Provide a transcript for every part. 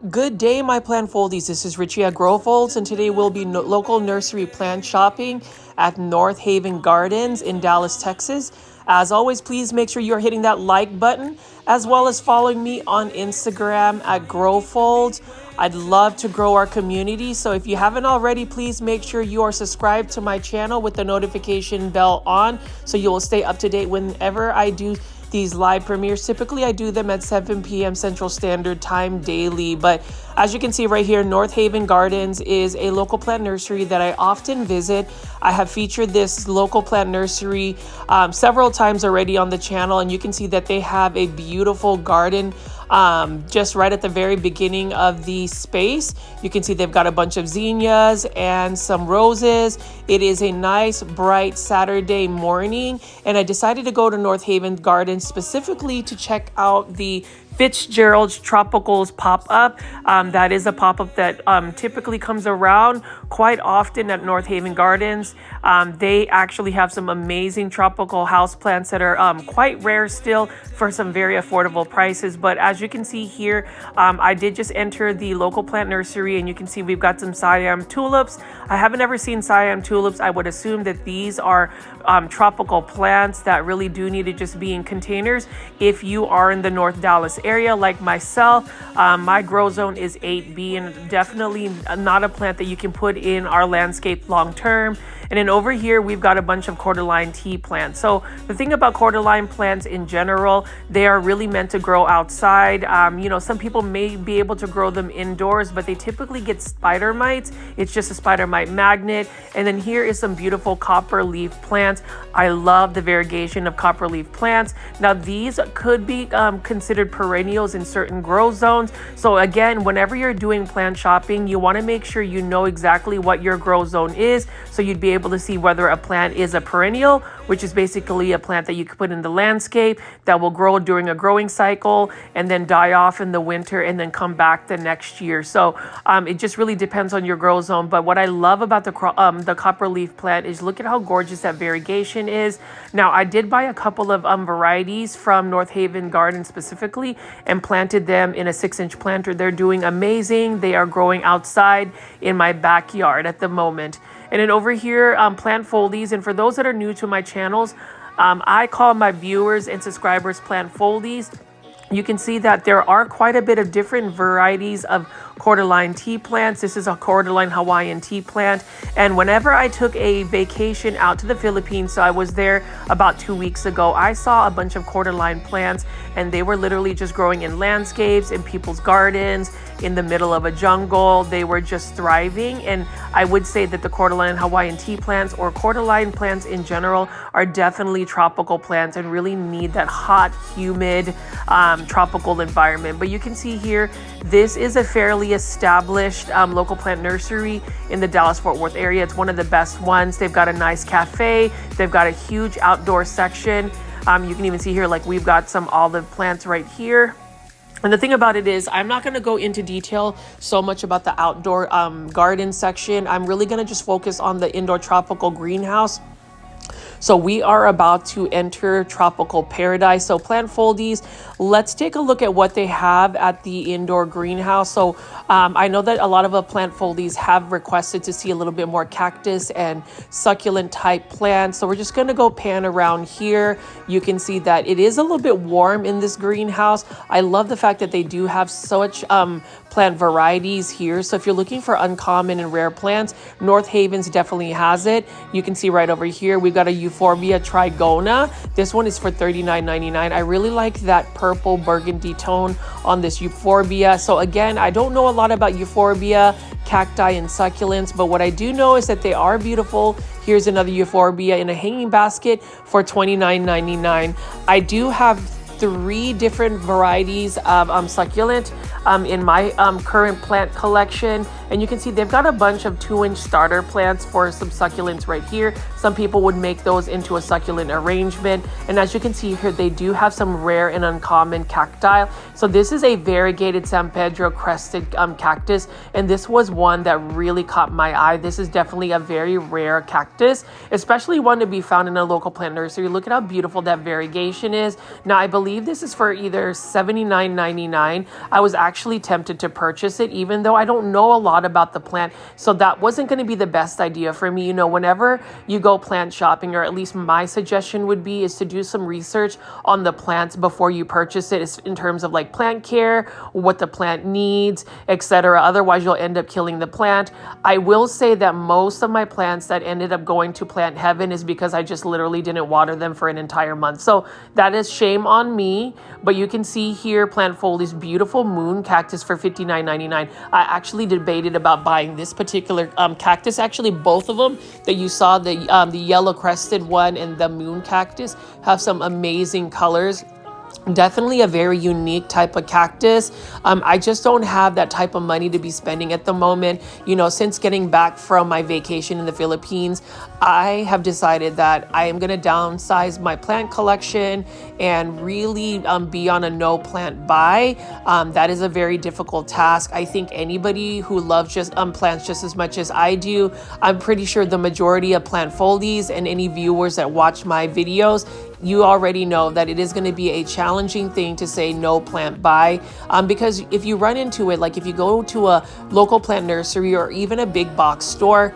Good day, my plant foldies. This is Richie at Grow Folds, and today we'll be local nursery plant shopping at North Haven Gardens in Dallas, Texas. As always, please make sure you're hitting that like button, as well as following me on Instagram at Grow Folds. I'd love to grow our community, so if you haven't already, please make sure you are subscribed to my channel with the notification bell on, so you will stay up to date whenever I do these live premieres. Typically I do them at 7 p.m. Central Standard Time daily, but as you can see right here, North Haven Gardens is a local plant nursery that I often visit. I have featured this local plant nursery several times already on the channel, and you can see that they have a beautiful garden just right at the very beginning of the space. You can see they've got a bunch of zinnias and some roses. It is a nice bright Saturday morning, and I decided to go to North Haven Gardens specifically to check out the Fitzgerald Tropicals pop-up. That is a pop-up that typically comes around quite often at North Haven Gardens. They actually have some amazing tropical houseplants that are quite rare still for some very affordable prices. But as you can see here, I did just enter the local plant nursery, and you can see we've got some Siam tulips. I haven't ever seen Siam tulips. I would assume that these are tropical plants that really do need to just be in containers. If you are in the North Dallas area like myself, my grow zone is 8B, and definitely not a plant that you can put in our landscape long term. And then over here, we've got a bunch of cordyline tea plants. So the thing about cordyline plants in general, they are really meant to grow outside. Some people may be able to grow them indoors, but they typically get spider mites. It's just a spider mite magnet. And then here is some beautiful copper leaf plants. I love the variegation of copper leaf plants. Now, these could be considered perennials in certain grow zones. So again, whenever you're doing plant shopping, you want to make sure you know exactly what your grow zone is, so you'd be able to see whether a plant is a perennial, which is basically a plant that you could put in the landscape that will grow during a growing cycle and then die off in the winter and then come back the next year. So it just really depends on your grow zone. But what I love about the copper leaf plant is look at how gorgeous that variegation is. Now, I did buy a couple of varieties from North Haven Garden specifically and planted them in a 6-inch planter. They're doing amazing. They are growing outside in my backyard at the moment. And then over here, plant foldies. And for those that are new to my channels, I call my viewers and subscribers plant foldies. You can see that there are quite a bit of different varieties of cordyline tea plants. This is a cordyline Hawaiian tea plant. And whenever I took a vacation out to the Philippines, so I was there about 2 weeks ago, I saw a bunch of cordyline plants, and they were literally just growing in landscapes, in people's gardens, in the middle of a jungle. They were just thriving. And I would say that the cordyline Hawaiian tea plants, or cordyline plants in general, are definitely tropical plants and really need that hot, humid, tropical environment. But you can see here, this is a fairly established local plant nursery in the Dallas-Fort Worth area. It's one of the best ones. They've got a nice cafe. They've got a huge outdoor section. You can even see here, like, we've got some olive plants right here. And the thing about it is, I'm not going to go into detail so much about the outdoor garden section. I'm really going to just focus on the indoor tropical greenhouse. So we are about to enter tropical paradise. So plant foldies, let's take a look at what they have at the indoor greenhouse. So I know that a lot of plant foldies have requested to see a little bit more cactus and succulent type plants. So we're just going to go pan around here. You can see that it is a little bit warm in this greenhouse. I love the fact that they do have such plant varieties here. So if you're looking for uncommon and rare plants, North Haven's definitely has it. You can see right over here, we've got a Euphorbia trigona. This one is for $39.99. I really like that purple burgundy tone on this Euphorbia. So again, I don't know a lot about Euphorbia, cacti, and succulents, but what I do know is that they are beautiful. Here's another Euphorbia in a hanging basket for $29.99. I do have 3 different varieties of succulent in my current plant collection. And you can see they've got a bunch of 2-inch starter plants for some succulents right here. Some people would make those into a succulent arrangement. And as you can see here, they do have some rare and uncommon cacti. So this is a variegated San Pedro crested cactus. And this was one that really caught my eye. This is definitely a very rare cactus, especially one to be found in a local plant nursery. Look at how beautiful that variegation is. Now, I believe believe this is for either $79.99. I was actually tempted to purchase it, even though I don't know a lot about the plant. So that wasn't going to be the best idea for me. Whenever you go plant shopping, or at least my suggestion would be, is to do some research on the plants before you purchase it, in terms of like plant care, what the plant needs, etc. Otherwise, you'll end up killing the plant. I will say that most of my plants that ended up going to plant heaven is because I just literally didn't water them for an entire month. So that is shame on me. But you can see here, Plant Foley's beautiful moon cactus for $59.99. I actually debated about buying this particular cactus. Actually, both of them that you saw, the yellow crested one and the moon cactus, have some amazing colors. Definitely a very unique type of cactus. I just don't have that type of money to be spending at the moment. Since getting back from my vacation in the Philippines, I have decided that I am going to downsize my plant collection and really be on a no plant buy. That is a very difficult task. I think anybody who loves just plants just as much as I do, I'm pretty sure the majority of plant foldies and any viewers that watch my videos, you already know that it is going to be a challenging thing to say no plant buy, because if you run into it, like if you go to a local plant nursery or even a big box store,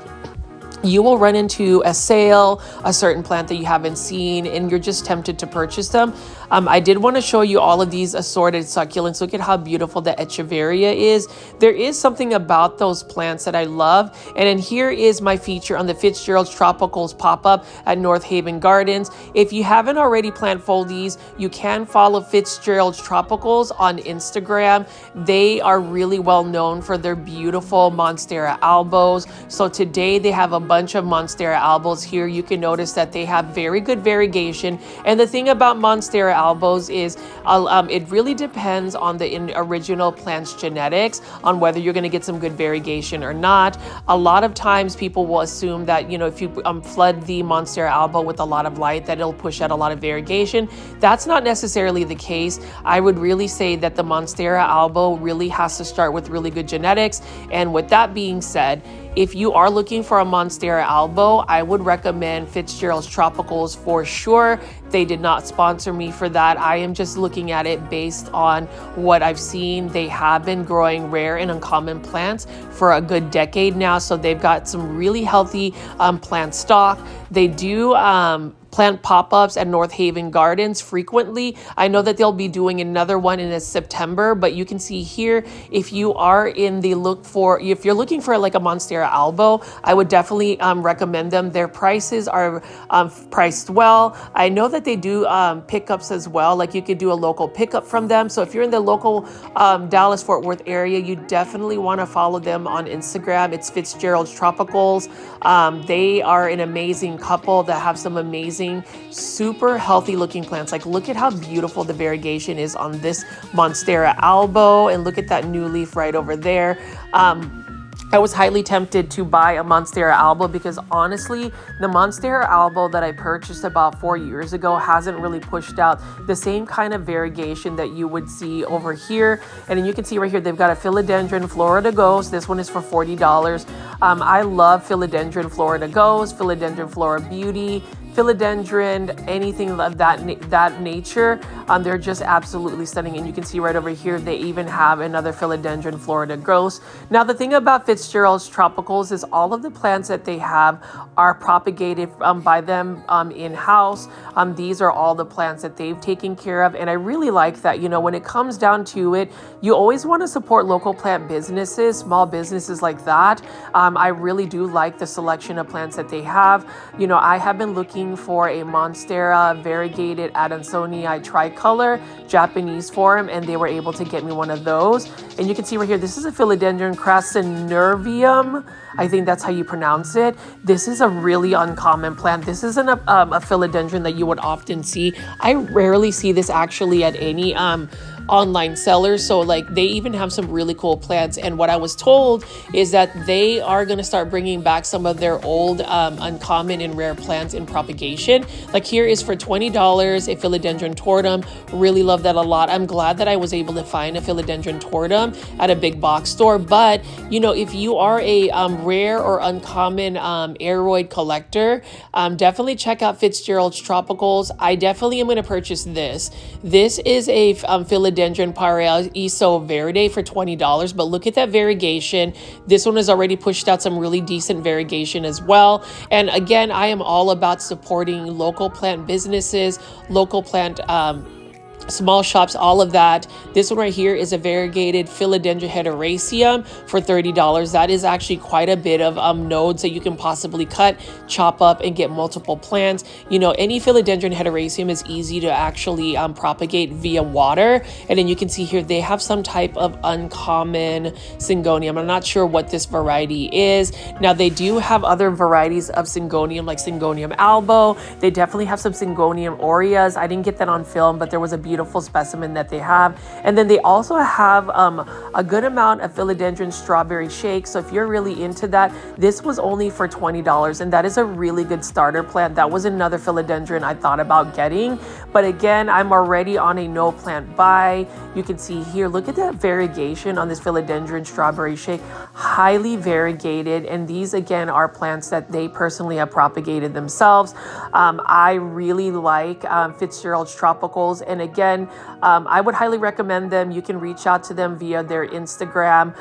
you will run into a sale, a certain plant that you haven't seen, and you're just tempted to purchase them. I did want to show you all of these assorted succulents. Look at how beautiful the Echeveria is. There is something about those plants that I love. And then here is my feature on the Fitzgerald Tropicals pop-up at North Haven Gardens. If you haven't already plant foldies, you can follow Fitzgerald Tropicals on Instagram. They are really well known for their beautiful Monstera albos. So today they have a bunch of Monstera albos here. You can notice that they have very good variegation. And the thing about Monstera albos is it really depends on the original plant's genetics on whether you're going to get some good variegation or not. A lot of times people will assume that, if you flood the Monstera albo with a lot of light, that it'll push out a lot of variegation. That's not necessarily the case. I would really say that the Monstera albo really has to start with really good genetics. And with that being said, if you are looking for a Monstera albo, I would recommend Fitzgerald's Tropicals for sure. They did not sponsor me for that. I am just looking at it based on what I've seen. They have been growing rare and uncommon plants for a good decade now, so they've got some really healthy plant stock. They do plant pop-ups at North Haven Gardens frequently. I know that they'll be doing another one in September, but you can see here, if you are if you're looking for like a Monstera albo, I would definitely recommend them. Their prices are priced well. I know that they do pickups as well. Like you could do a local pickup from them. So if you're in the local Dallas-Fort Worth area, you definitely want to follow them on Instagram. It's Fitzgerald Tropicals. They are an amazing couple that have some amazing, super healthy looking plants. Like look at how beautiful the variegation is on this Monstera albo, and look at that new leaf right over there. I was highly tempted to buy a Monstera albo because honestly, the Monstera albo that I purchased about 4 years ago hasn't really pushed out the same kind of variegation that you would see over here. And then you can see right here, they've got a Philodendron Florida Ghost. This one is for $40. I love Philodendron Florida Ghost, Philodendron Flora Beauty, Philodendron, anything of that nature. They're just absolutely stunning. And you can see right over here, they even have another Philodendron Florida Ghost. Now, the thing about Fitzgerald's Tropicals is all of the plants that they have are propagated by them in-house. These are all the plants that they've taken care of. And I really like that, when it comes down to it, you always want to support local plant businesses, small businesses like that. I really do like the selection of plants that they have. I have been looking for a Monstera variegated Adansonii tricolor Japanese form, and they were able to get me one of those. And you can see right here, this is a Philodendron crassonervium. I think that's how you pronounce it. This is a really uncommon plant. This isn't a philodendron that you would often see. I rarely see this actually at any online sellers. So like they even have some really cool plants. And what I was told is that they are going to start bringing back some of their old uncommon and rare plants in propagation. Like here is for $20 a philodendron tortum. Really love that a lot. I'm glad that I was able to find a philodendron tortum at a big box store. But you know, if you are a rare or uncommon aeroid collector, definitely check out Fitzgerald Tropicals. I definitely am going to purchase this. This is a philodendron Paraiso Verde for $20, but look at that variegation. This one has already pushed out some really decent variegation as well. And again, I am all about supporting local plant businesses, local plant small shops, all of that. This one right here is a variegated philodendron heteroraceum for $30. That is actually quite a bit of nodes that you can possibly cut, chop up, and get multiple plants. You know, any philodendron heteroraceum is easy to actually propagate via water. And then you can see here they have some type of uncommon syngonium. I'm not sure what this variety is. Now they do have other varieties of syngonium, like Syngonium albo. They definitely have some Syngonium aureus. I didn't get that on film, but there was a beautiful specimen that they have. And then they also have a good amount of philodendron strawberry shake. So if you're really into that, this was only for $20, and that is a really good starter plant. That was another philodendron I thought about getting, but again, I'm already on a no plant buy. You can see here, look at that variegation on this philodendron strawberry shake, highly variegated. And these again are plants that they personally have propagated themselves. I really like Fitzgerald Tropicals, and again, I would highly recommend them. You can reach out to them via their Instagram.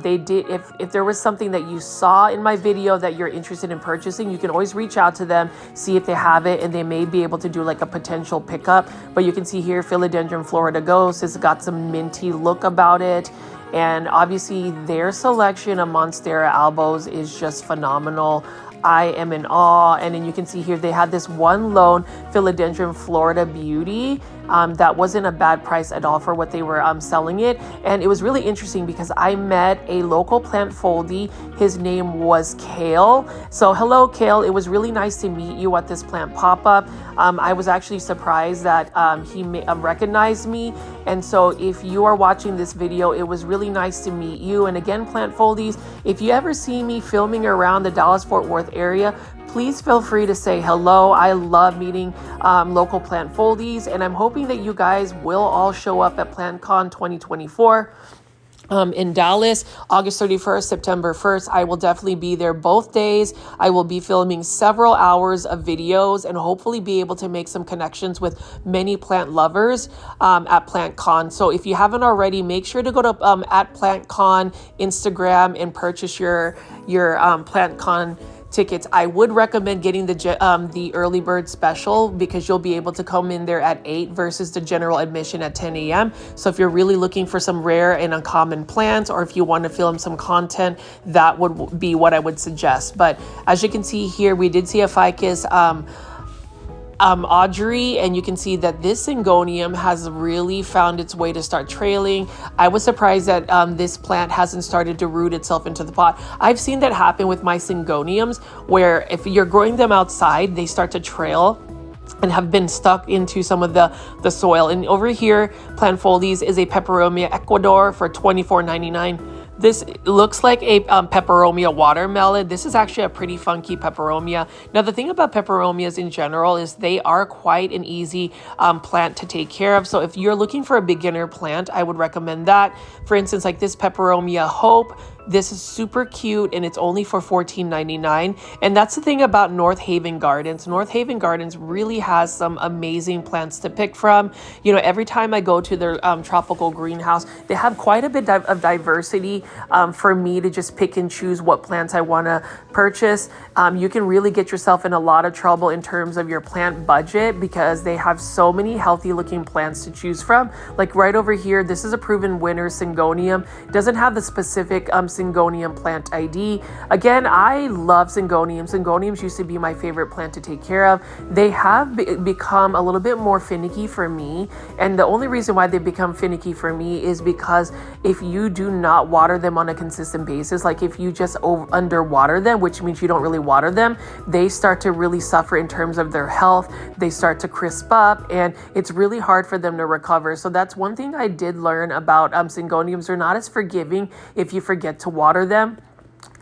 They did, if there was something that you saw in my video that you're interested in purchasing, you can always reach out to them, see if they have it, and they may be able to do like a potential pickup. But you can see here, Philodendron Florida Ghost has got some minty look about it. And obviously their selection of Monstera albos is just phenomenal. I am in awe. And then you can see here they had this one lone Philodendron Florida Beauty that wasn't a bad price at all for what they were selling it. And it was really interesting because I met a local plant foldie. His name was Kale. So hello, Kale. It was really nice to meet you at this plant pop-up. I was actually surprised that he recognized me. And so if you are watching this video, it was really nice to meet you. And again, plant foldies, if you ever see me filming around the Dallas-Fort Worth area, please feel free to say hello. I love meeting local plant foldies, and I'm hoping that you guys will all show up at PlantCon 2024. In Dallas, August 31st, September 1st. I will definitely be there both days. I will be filming several hours of videos and hopefully be able to make some connections with many plant lovers at PlantCon. So if you haven't already, make sure to go to at PlantCon Instagram and purchase your PlantCon tickets. I would recommend getting the early bird special because you'll be able to come in there at 8 versus the general admission at 10 a.m. So if you're really looking for some rare and uncommon plants, or if you want to film some content, that would be what I would suggest. But as you can see here, we did see a ficus Audrey, and you can see that this Syngonium has really found its way to start trailing. I was surprised that this plant hasn't started to root itself into the pot. I've seen that happen with my Syngoniums, where if you're growing them outside, they start to trail and have been stuck into some of the soil. And over here, Plant Foldies is a Peperomia Ecuador for $24.99. This looks like a peperomia watermelon. This is actually a pretty funky peperomia. Now, the thing about peperomias in general is they are quite an easy plant to take care of. So if you're looking for a beginner plant, I would recommend that. For instance, like this peperomia Hope. This is super cute, and it's only for $14.99. And that's the thing about North Haven Gardens. North Haven Gardens really has some amazing plants to pick from. You know, every time I go to their tropical greenhouse, they have quite a bit of diversity for me to just pick and choose what plants I want to purchase. You can really get yourself in a lot of trouble in terms of your plant budget because they have so many healthy looking plants to choose from. Like right over here, this is a proven winner Syngonium. It doesn't have the specific Syngonium plant ID. Again, I love Syngoniums. Syngoniums used to be my favorite plant to take care of. They have become a little bit more finicky for me, and the only reason why they become finicky for me is because if you do not water them on a consistent basis, like if you just underwater them, which means you don't really water them, they start to really suffer in terms of their health. They start to crisp up, and it's really hard for them to recover. So that's one thing I did learn about Syngoniums. They're not as forgiving if you forget to water them.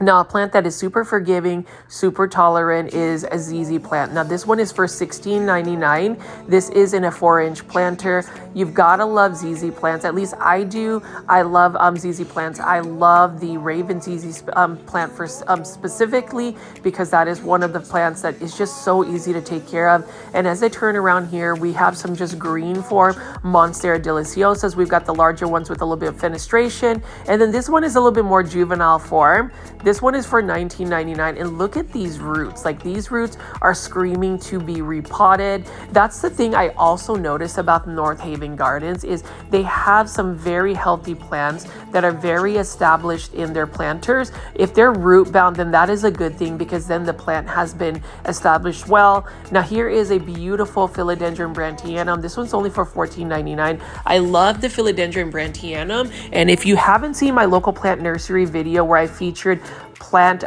Now, a plant that is super forgiving, super tolerant is a ZZ plant. Now, this one is for $16.99. This is in a 4-inch planter. You've got to love ZZ plants. At least I do. I love ZZ plants. I love the Raven ZZ plant for specifically because that is one of the plants that is just so easy to take care of. And as I turn around here, we have some just green form Monstera Deliciosas. We've got the larger ones with a little bit of fenestration. And then this one is a little bit more juvenile form. This one is for $19.99, and look at these roots. Like, these roots are screaming to be repotted. That's the thing I also notice about North Haven Gardens is they have some very healthy plants that are very established in their planters. If they're root bound, then that is a good thing because then the plant has been established well. Now, here is a beautiful Philodendron Brantianum. This one's only for $14.99. I love the Philodendron Brantianum, and if you haven't seen my local plant nursery video where I featured plant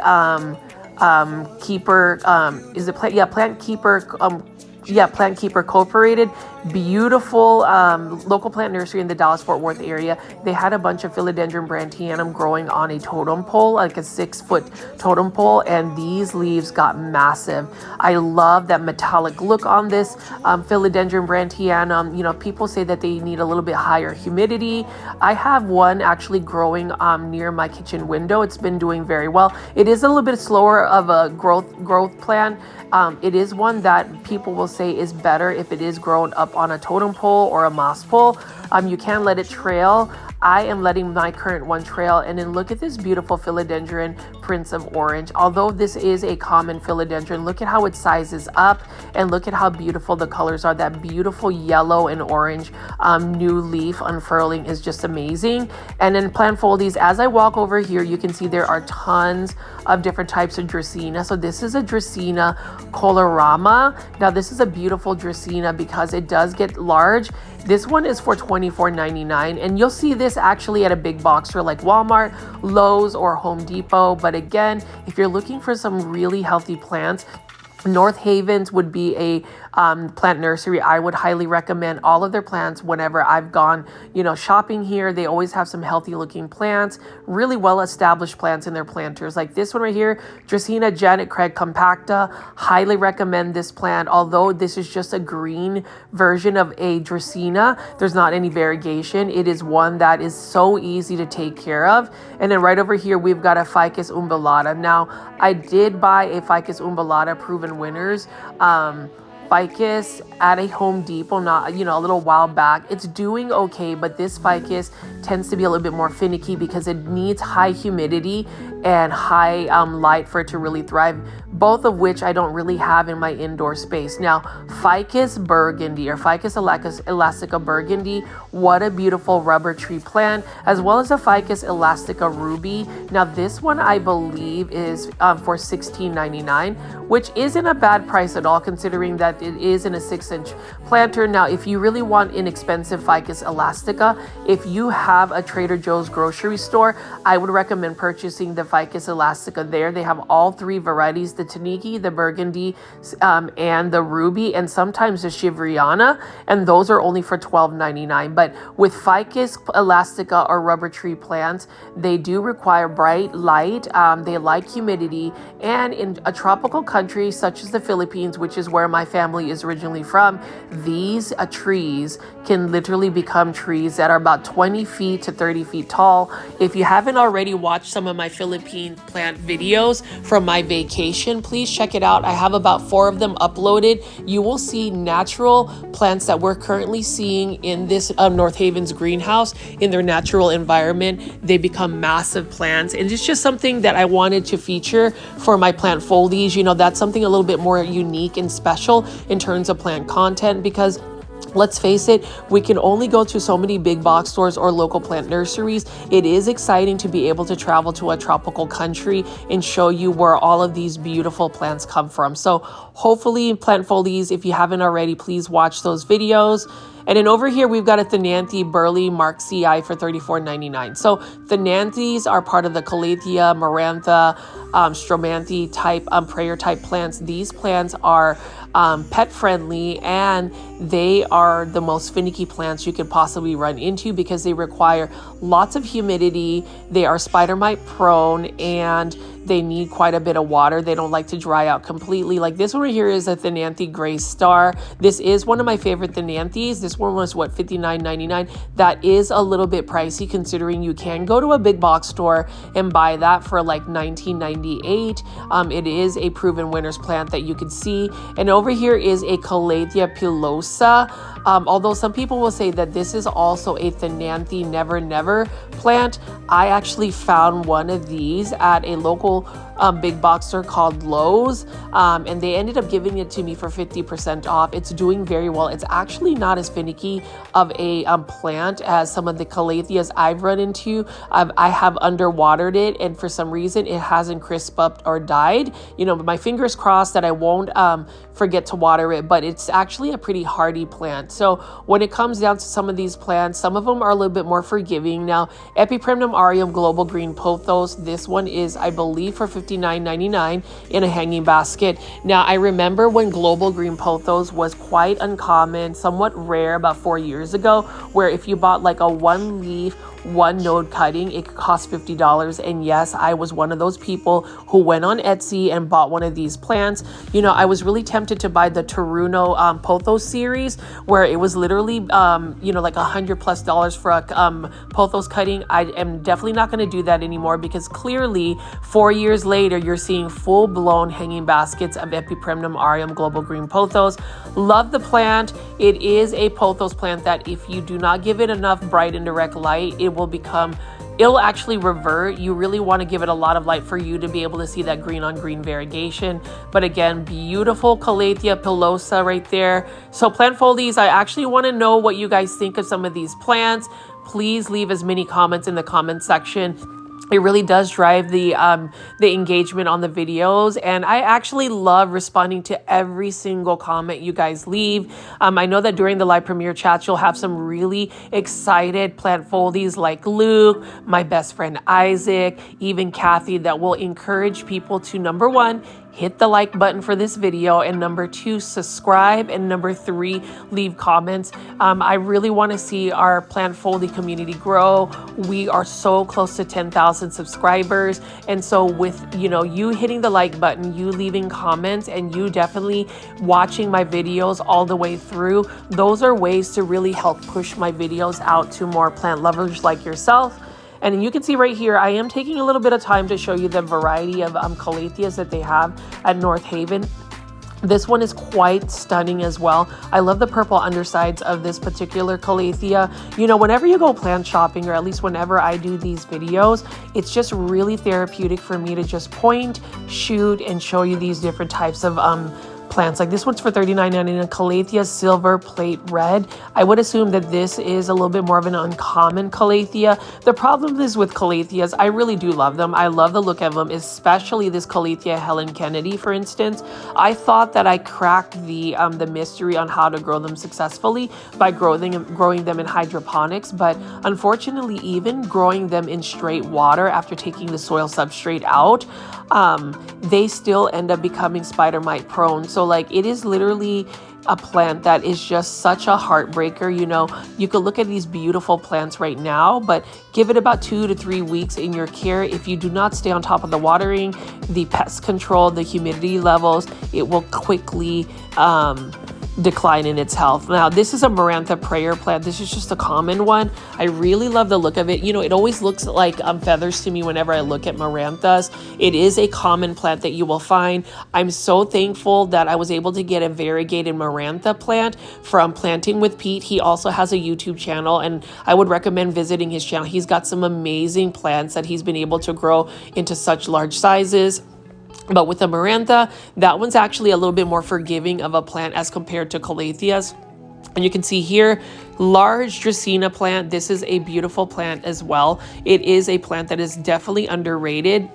keeper Plant Keeper Cooperated, beautiful local plant nursery in the Dallas-Fort Worth area. They had a bunch of Philodendron Brantianum growing on a totem pole, like a 6-foot totem pole, and these leaves got massive. I love that metallic look on this Philodendron Brantianum. You know, people say that they need a little bit higher humidity. I have one actually growing near my kitchen window. It's been doing very well. It is a little bit slower of a growth plant. It is one that people will say is better if it is grown up on a totem pole or a moss pole. You can let it trail. I am letting my current one trail. And then look at this beautiful Philodendron Prince of Orange. Although this is a common philodendron, look at how it sizes up and look at how beautiful the colors are. That beautiful yellow and orange new leaf unfurling is just amazing. And then plant foldies, as I walk over here, you can see there are tons of different types of Dracaena. So this is a Dracaena colorama. Now this is a beautiful Dracaena because it does get large. This one is for $24.99, and you'll see this actually at a big box store like Walmart, Lowe's, or Home Depot. But again, if you're looking for some really healthy plants, North Havens would be a plant nursery. I would highly recommend all of their plants whenever I've gone, shopping here. They always have some healthy looking plants, really well established plants in their planters. Like this one right here, Dracaena Janet Craig compacta. Highly recommend this plant. Although this is just a green version of a Dracaena, there's not any variegation. It is one that is so easy to take care of. And then right over here, we've got a Ficus umbellata. Now, I did buy a Ficus umbellata proven winners. Ficus at a Home Depot, not a little while back. It's doing okay, but this Ficus tends to be a little bit more finicky because it needs high humidity and high light for it to really thrive, both of which I don't really have in my indoor space. Now, Ficus burgundy or Ficus elastica burgundy, what a beautiful rubber tree plant, as well as a Ficus elastica ruby. Now, this one I believe is for $16.99, which isn't a bad price at all considering that it is in a 6-inch planter. Now, if you really want inexpensive Ficus elastica, if you have a Trader Joe's grocery store, I would recommend purchasing the Ficus elastica there. They have all 3 varieties, the Taniki, the Burgundy, and the Ruby, and sometimes the Shivriana, and those are only for $12.99. But with Ficus elastica or rubber tree plants, they do require bright light, they like humidity, and in a tropical country such as the Philippines, which is where my family is originally from, these trees can literally become trees that are about 20 feet to 30 feet tall. If you haven't already watched some of my Philippine plant videos from my vacation, please check it out. I have about 4 of them uploaded. You will see natural plants that we're currently seeing in this North Havens greenhouse in their natural environment. They become massive plants, and it's just something that I wanted to feature for my plant foldies. That's something a little bit more unique and special in terms of plant content, because let's face it, we can only go to so many big box stores or local plant nurseries. It is exciting to be able to travel to a tropical country and show you where all of these beautiful plants come from. So hopefully, plant foldies, if you haven't already, please watch those videos. And then over here, we've got a Thenanthe Burley Mark CI for $34.99. So Thenanthes are part of the Calathea, Marantha, Stromanthe type, prayer type plants. These plants are pet friendly, and they are the most finicky plants you could possibly run into because they require lots of humidity. They are spider mite prone, and they need quite a bit of water. They don't like to dry out completely. Like this one right here is a Thenanthe Gray Star. This is one of my favorite Thenanthes. This one was what, $59.99. That is a little bit pricey considering you can go to a big box store and buy that for like $19.98. It is a proven winner's plant that you can see. And over here is a Calathea pilosa. Although some people will say that this is also a Thenanthe Never Never plant, I actually found one of these at a local big box store called Lowe's, and they ended up giving it to me for 50% off. It's doing very well. It's actually not as finicky of a plant as some of the Calatheas I've run into. I have underwatered it, and for some reason it hasn't crisped up or died. You know, my fingers crossed that I won't forget to water it, but it's actually a pretty hardy plant. So when it comes down to some of these plants, some of them are a little bit more forgiving. Now, Epipremnum aureum global green pothos, this one is, I believe, for $59.99 in a hanging basket. Now, I remember when global green pothos was quite uncommon, somewhat rare about 4 years ago, where if you bought like a one leaf, one node cutting, it could cost $50. And yes, I was one of those people who went on Etsy and bought one of these plants. You know, I was really tempted to buy the Taruno pothos series, where it was literally like $100+ for a pothos cutting. I am definitely not going to do that anymore because clearly 4 years later you're seeing full-blown hanging baskets of Epipremnum aureum global green pothos. Love the plant. It is a pothos plant that if you do not give it enough bright and direct light, it'll actually revert. You really want to give it a lot of light for you to be able to see that green on green variegation. But again, beautiful Calathea pilosa right there. So plant foldies, I actually want to know what you guys think of some of these plants. Please leave as many comments in the comment section. It really does drive the engagement on the videos, and I actually love responding to every single comment you guys leave. I know that during the live premiere chats, you'll have some really excited plant foldies like Luke, my best friend Isaac, even Kathy, that will encourage people to, number one, hit the like button for this video, and number two, subscribe, and number three, leave comments. I really want to see our plant foldie community grow. We are so close to 10,000 subscribers, and so with you hitting the like button, you leaving comments, and you definitely watching my videos all the way through, those are ways to really help push my videos out to more plant lovers like yourself. And you can see right here, I am taking a little bit of time to show you the variety of Calatheas that they have at North Haven. This one is quite stunning as well. I love the purple undersides of this particular Calathea. You know, whenever you go plant shopping, or at least whenever I do these videos, it's just really therapeutic for me to just point, shoot, and show you these different types of plants. Like this one's for $39.99, Calathea Silver Plate Red. I would assume that this is a little bit more of an uncommon Calathea. The problem is with Calatheas, I really do love them. I love the look of them, especially this Calathea Helen Kennedy, for instance. I thought that I cracked the mystery on how to grow them successfully by growing them in hydroponics, but unfortunately, even growing them in straight water after taking the soil substrate out, they still end up becoming spider mite prone. So like it is literally a plant that is just such a heartbreaker. You know, you could look at these beautiful plants right now, but give it about 2 to 3 weeks in your care. If you do not stay on top of the watering, the pest control, the humidity levels, it will quickly decline in its health. Now, this is a Marantha prayer plant. This is just a common one. I really love the look of it. You know, it always looks like feathers to me whenever I look at Maranthas. It is a common plant that you will find. I'm so thankful that I was able to get a variegated Marantha plant from Planting with Pete. He also has a YouTube channel, and I would recommend visiting his channel. He's got some amazing plants that he's been able to grow into such large sizes. But with the Marantha, that one's actually a little bit more forgiving of a plant as compared to Calatheas. And you can see here, large Dracaena plant. This is a beautiful plant as well. It is a plant that is definitely underrated,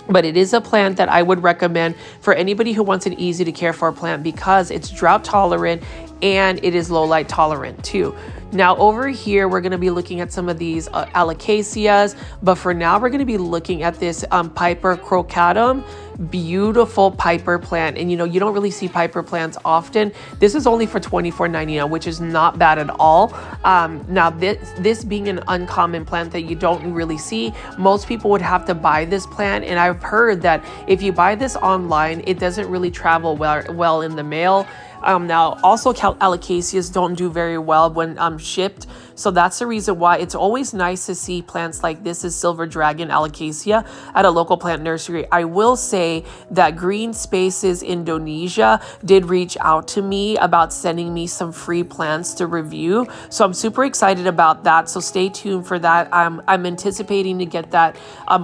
but it is a plant that I would recommend for anybody who wants an easy to care for plant because it's drought tolerant and it is low light tolerant too. Now over here, we're going to be looking at some of these alocasias, but for now, we're going to be looking at this Piper crocatum. Beautiful Piper plant. And you know, you don't really see Piper plants often. This is only for $24.99, which is not bad at all. Now this being an uncommon plant that you don't really see, most people would have to buy this plant. And I've heard that if you buy this online, it doesn't really travel well in the mail. Now also alocasias don't do very well when shipped. So that's the reason why it's always nice to see plants like this is Silver Dragon Alocasia at a local plant nursery. I will say that Green Spaces Indonesia did reach out to me about sending me some free plants to review. So I'm super excited about that. So stay tuned for that. I'm anticipating to get that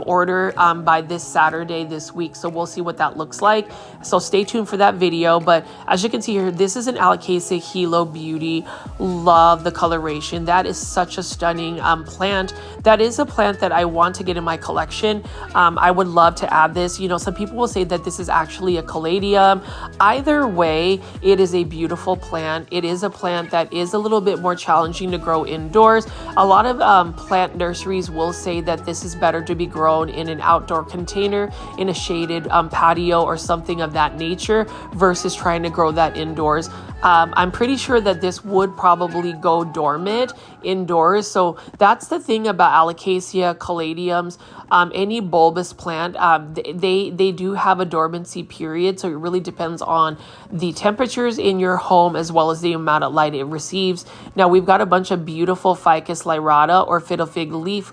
order by this Saturday this week. So we'll see what that looks like. So stay tuned for that video. But as you can see here, this is an Alocasia Hilo Beauty. Love the coloration. That is such a stunning plant. That is a plant that I want to get in my collection. I would love to add this. You know, some people will say that this is actually a caladium. Either way, it is a beautiful plant. It is a plant that is a little bit more challenging to grow indoors. A lot of plant nurseries will say that this is better to be grown in an outdoor container, in a shaded patio or something of that nature versus trying to grow that indoors. I'm pretty sure that this would probably go dormant indoors. So that's the thing about Alocasia, caladiums, any bulbous plant, they do have a dormancy period. So it really depends on the temperatures in your home as well as the amount of light it receives. Now we've got a bunch of beautiful Ficus lyrata or fiddle fig leaf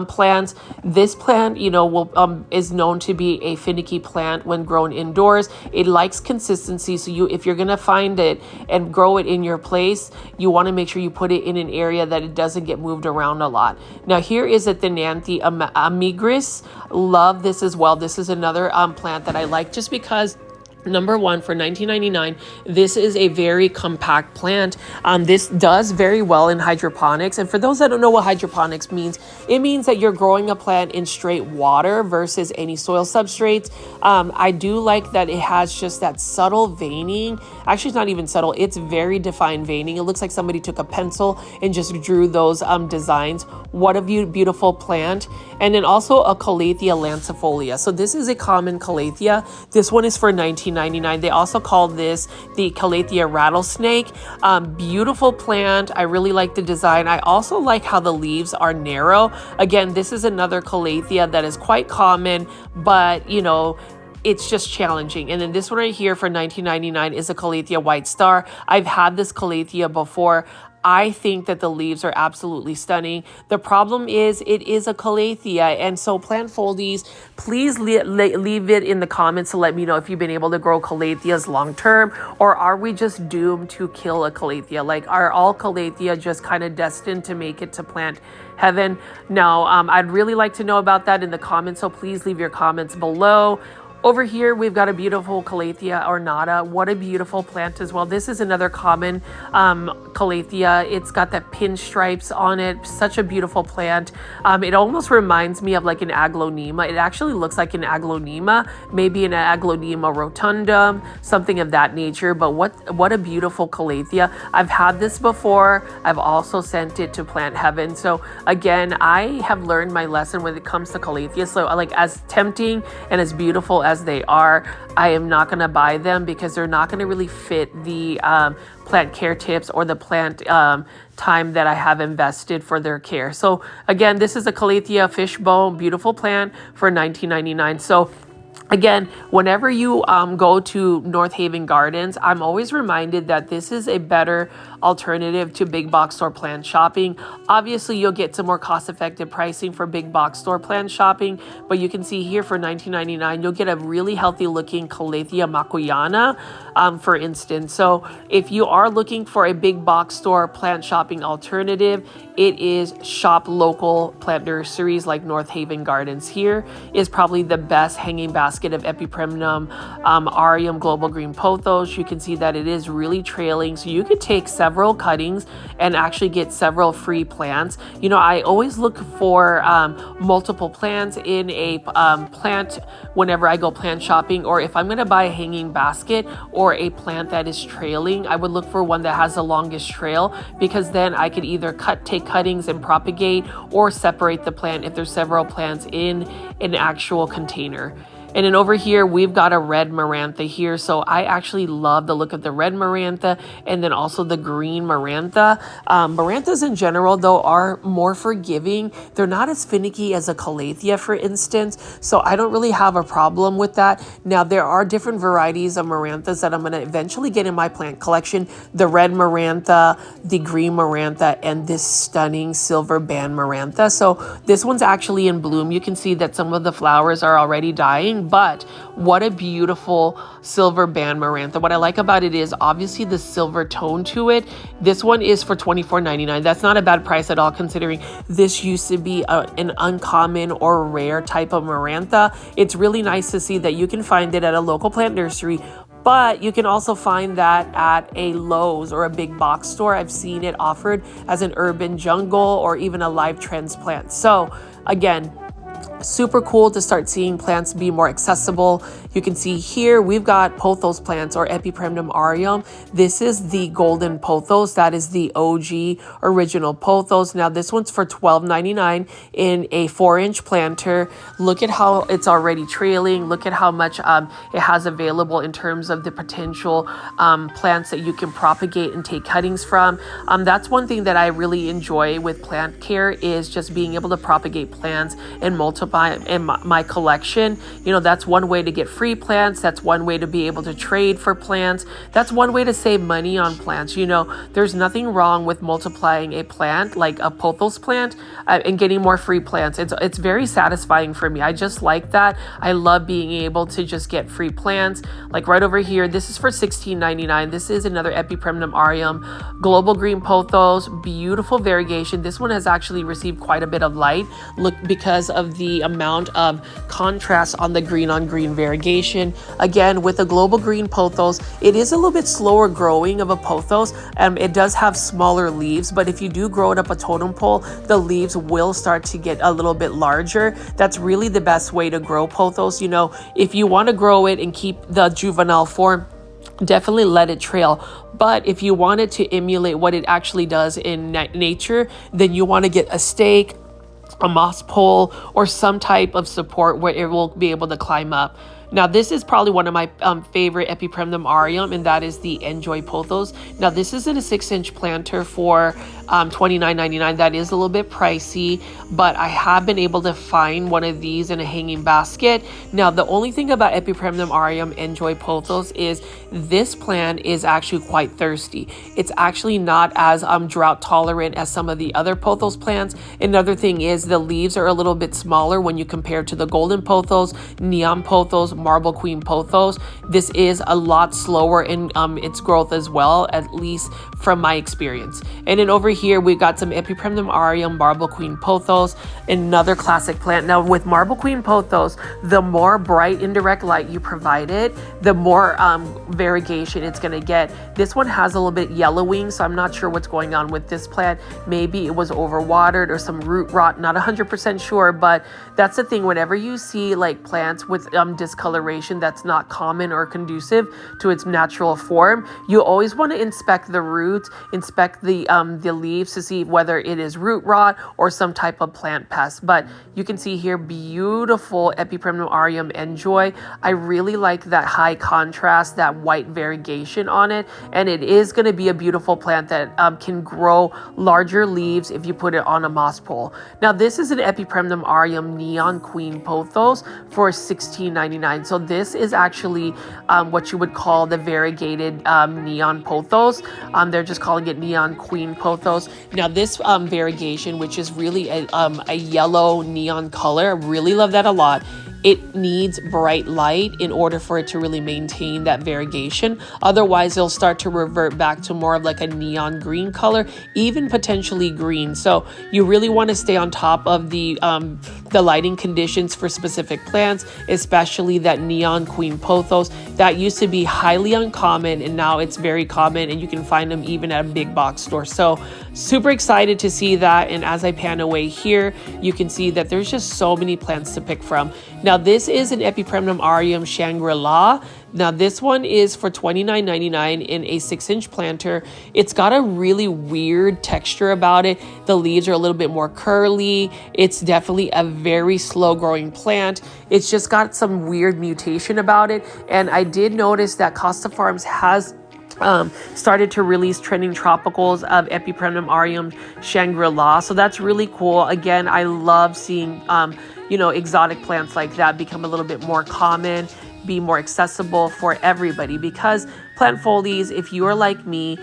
plants. This plant, you know, is known to be a finicky plant when grown indoors. It likes consistency. So if you're going to find it and grow it in your place, you want to make sure you put it in an area that it doesn't get moved around a lot. Now here is a Thenanthe amigris. Love this as well. This is another plant that I like just because number one, for $19.99, this is a very compact plant. This does very well in hydroponics. And for those that don't know what hydroponics means, it means that you're growing a plant in straight water versus any soil substrates. I do like that it has just that subtle veining. Actually, it's not even subtle. It's very defined veining. It looks like somebody took a pencil and just drew those designs. What a beautiful plant. And then also a Calathea lancifolia. So this is a common Calathea. This one is for $19.99. They also call this the Calathea rattlesnake. Beautiful plant. I really like the design. I also like how the leaves are narrow. Again, this is another Calathea that is quite common, but you know, it's just challenging. And then this one right here for $19.99 is a Calathea white star. I've had this Calathea before. I think that the leaves are absolutely stunning. The problem is it is a Calathea. And so plant foldies, please leave it in the comments to let me know if you've been able to grow Calatheas long term, or are we just doomed to kill a Calathea? Like, are all Calathea just kind of destined to make it to plant heaven? No, I'd really like to know about that in the comments. So please leave your comments below. Over here, we've got a beautiful Calathea ornata. What a beautiful plant as well. This is another common Calathea. It's got that pinstripes on it. Such a beautiful plant. It almost reminds me of like an Aglaonema. It actually looks like an Aglaonema, maybe an Aglaonema rotundum, something of that nature. But what a beautiful Calathea. I've had this before. I've also sent it to Plant Heaven. So again, I have learned my lesson when it comes to Calathea. So like, as tempting and as beautiful as they are, I am not going to buy them because they're not going to really fit the plant care tips or the plant time that I have invested for their care. So again, this is a Calathea fishbone, beautiful plant for $19.99. So again, whenever you go to North Haven Gardens, I'm always reminded that this is a better alternative to big box store plant shopping. Obviously, you'll get some more cost-effective pricing for big box store plant shopping, but you can see here for $19.99, you'll get a really healthy looking Calathea makuyana, for instance. So if you are looking for a big box store plant shopping alternative, it is shop local plant nurseries like North Haven Gardens. Here is probably the best hanging basket basket of Epipremnum Aureum Global Green Pothos. You can see that it is really trailing, so you could take several cuttings and actually get several free plants. You know, I always look for multiple plants in a plant whenever I go plant shopping, or if I'm going to buy a hanging basket or a plant that is trailing, I would look for one that has the longest trail, because then I could either take cuttings and propagate, or separate the plant if there's several plants in an actual container. And then over here, we've got a red Marantha here. So I actually love the look of the red Marantha, and then also the green Marantha. Maranthas in general, though, are more forgiving. They're not as finicky as a Calathea, for instance. So I don't really have a problem with that. Now, there are different varieties of Maranthas that I'm going to eventually get in my plant collection. The red Marantha, the green Marantha, and this stunning silver band Marantha. So this one's actually in bloom. You can see that some of the flowers are already dying, but what a beautiful silver band Marantha. What I like about it is obviously the silver tone to it. This one is for $24.99. That's not a bad price at all, considering this used to be an uncommon or rare type of Marantha. It's really nice to see that you can find it at a local plant nursery, but you can also find that at a Lowe's or a big box store. I've seen it offered as an urban jungle or even a live trends plant. So again, super cool to start seeing plants be more accessible. You can see here we've got pothos plants, or Epipremnum aureum. This is the golden pothos. That is the OG original pothos. Now this one's for $12.99 in a 4-inch planter. Look at how it's already trailing. Look at how much it has available in terms of the potential plants that you can propagate and take cuttings from. That's one thing that I really enjoy with plant care, is just being able to propagate plants and multiply in my collection. You know, that's one way to get free plants. That's one way to be able to trade for plants. That's one way to save money on plants. You know, there's nothing wrong with multiplying a plant like a pothos plant and getting more free plants. It's very satisfying for me. I just like that. I love being able to just get free plants. Like right over here, this is for $16.99. This is another Epipremnum aureum Global Green Pothos. Beautiful variegation. This one has actually received quite a bit of light, look, because of the amount of contrast on the green on green variegation. Again, with the Global Green Pothos, it is a little bit slower growing of a pothos. It does have smaller leaves, but if you do grow it up a totem pole, the leaves will start to get a little bit larger. That's really the best way to grow pothos. You know, if you want to grow it and keep the juvenile form, definitely let it trail. But if you want it to emulate what it actually does in nature, then you want to get a stake, a moss pole, or some type of support where it will be able to climb up. Now, this is probably one of my favorite Epipremnum aureum, and that is the Enjoy Pothos. Now, this is in a 6-inch planter for $29.99. That is a little bit pricey, but I have been able to find one of these in a hanging basket. Now, the only thing about Epipremnum aureum Enjoy Pothos is this plant is actually quite thirsty. It's actually not as drought tolerant as some of the other pothos plants. Another thing is the leaves are a little bit smaller when you compare to the golden pothos, neon pothos, marble queen pothos. This is a lot slower in its growth as well, at least from my experience. And then over here we've got some Epipremnum aureum marble queen pothos, another classic plant. Now with marble queen pothos, the more bright indirect light you provide it, the more variegation it's going to get. This one has a little bit yellowing, so I'm not sure what's going on with this plant. Maybe it was overwatered or some root rot, not 100% sure, but that's the thing. Whenever you see like plants with discoloration that's not common or conducive to its natural form, you always want to inspect the roots, inspect the leaves to see whether it is root rot or some type of plant pest. But you can see here, beautiful Epipremnum aureum Enjoy. I really like that high contrast, that white variegation on it, and it is going to be a beautiful plant that can grow larger leaves if you put it on a moss pole. Now this is an Epipremnum aureum neon queen pothos for $16.99. So this is actually what you would call the variegated neon pothos. They're just calling it neon queen pothos. Now this variegation, which is really a yellow neon color, I really love that a lot. It needs bright light in order for it to really maintain that variegation. Otherwise, it'll start to revert back to more of like a neon green color, even potentially green. So you really want to stay on top of the the lighting conditions for specific plants, especially that neon queen pothos. That used to be highly uncommon, and now it's very common, and you can find them even at a big box store. So super excited to see that. And as I pan away here, you can see that there's just so many plants to pick from. Now this is an Epipremnum aureum Shangri-La. Now this one is for $29.99 in a 6-inch planter. It's got a really weird texture about it. The leaves are a little bit more curly. It's definitely a very slow growing plant. It's just got some weird mutation about it. And I did notice that Costa Farms has started to release trending tropicals of Epipremnum aureum Shangri-La. So that's really cool. Again, I love seeing, exotic plants like that become a little bit more common, be more accessible for everybody, because plant foldies, if you are like me,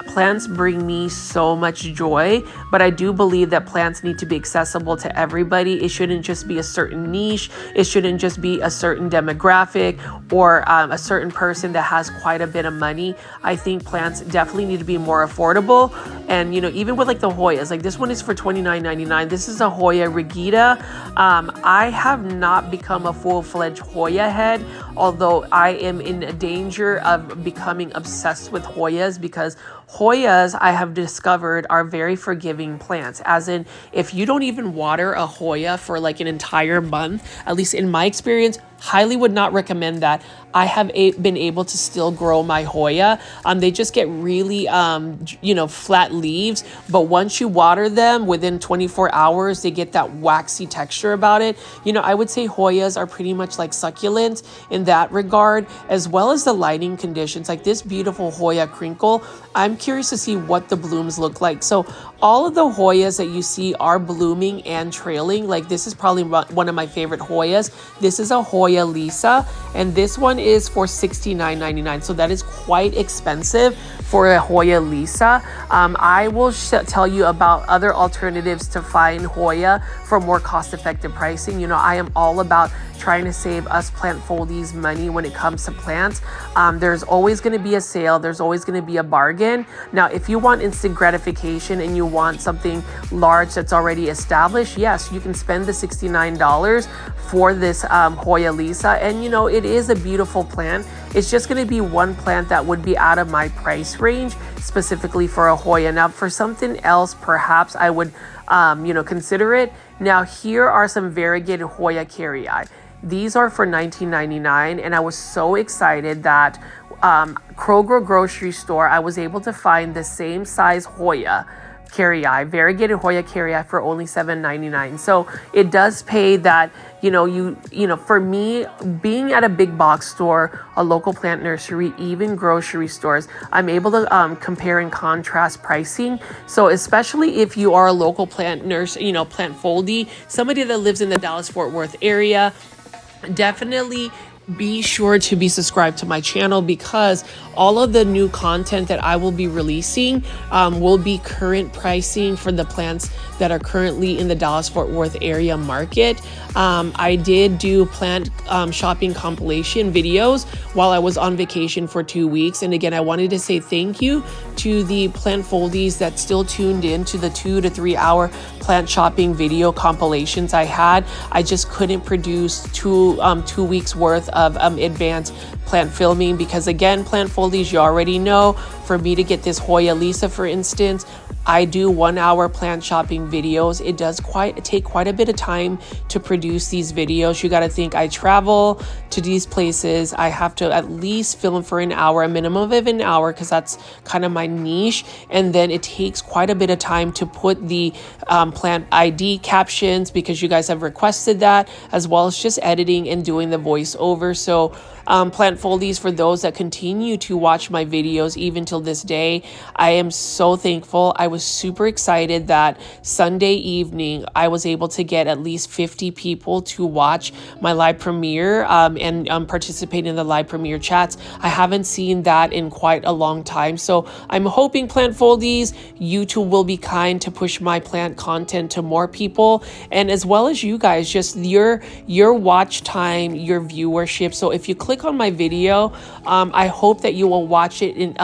plants bring me so much joy, but I do believe that plants need to be accessible to everybody. It shouldn't just be a certain niche. It shouldn't just be a certain demographic or a certain person that has quite a bit of money. I think plants definitely need to be more affordable. And, even with like the Hoyas, like this one is for $29.99. This is a Hoya rigida. I have not become a full-fledged Hoya head, although I am in danger of becoming obsessed with Hoyas, because Hoyas, I have discovered, are very forgiving plants. As in, if you don't even water a Hoya for like an entire month, at least in my experience, highly would not recommend that. I have been able to still grow my Hoya. They just get really, flat leaves. But once you water them, within 24 hours, they get that waxy texture about it. I would say Hoyas are pretty much like succulents in that regard, as well as the lighting conditions. Like this beautiful Hoya crinkle, I'm curious to see what the blooms look like. So all of the Hoyas that you see are blooming and trailing. Like this is probably one of my favorite Hoyas. This is a Hoya Lisa, and this one is for $69.99. So that is quite expensive for a Hoya Lisa. I will tell you about other alternatives to find Hoya for more cost-effective pricing. I am all about trying to save us plant foldies money when it comes to plants. There's always going to be a sale. There's always going to be a bargain. Now, if you want instant gratification and you want something large that's already established, yes, you can spend the $69 for this Hoya Lisa. And, it is a beautiful plant. It's just going to be one plant that would be out of my price range, specifically for a Hoya. Now, for something else, perhaps I would, consider it. Now, here are some variegated Hoya caryi. These are for $19.99, and I was so excited that Kroger grocery store, I was able to find the same size Hoya caryi, variegated Hoya caryi, for only $7.99. So it does pay that, for me, being at a big box store, a local plant nursery, even grocery stores, I'm able to compare and contrast pricing. So especially if you are a local plant nurse, plant foldie, somebody that lives in the Dallas-Fort Worth area, definitely be sure to be subscribed to my channel, because all of the new content that I will be releasing will be current pricing for the plants that are currently in the Dallas-Fort Worth area market. I did do plant shopping compilation videos while I was on vacation for 2 weeks. And again, I wanted to say thank you to the plant foldies that still tuned in to the 2 to 3 hour plant shopping video compilations I had. I just couldn't produce two weeks worth of advanced plant filming, because again, plant foldies, you already know, for me to get this Hoya Lisa, for instance, I do 1 hour plant shopping videos. It does take quite a bit of time to produce these videos. You got to think, I travel to these places. I have to at least film for an hour, a minimum of an hour, because that's kind of my niche. And then it takes quite a bit of time to put the plant ID captions, because you guys have requested that, as well as just editing and doing the voiceover. So plant foldies, for those that continue to watch my videos even till this day, I am so thankful. I was super excited that Sunday evening I was able to get at least 50 people to watch my live premiere and participate in the live premiere chats. I haven't seen that in quite a long time. So I'm hoping, plant foldies, YouTube will be kind to push my plant content to more people, and as well as you guys, just your watch time, your viewership. So if you click on my video, I hope that you will watch it in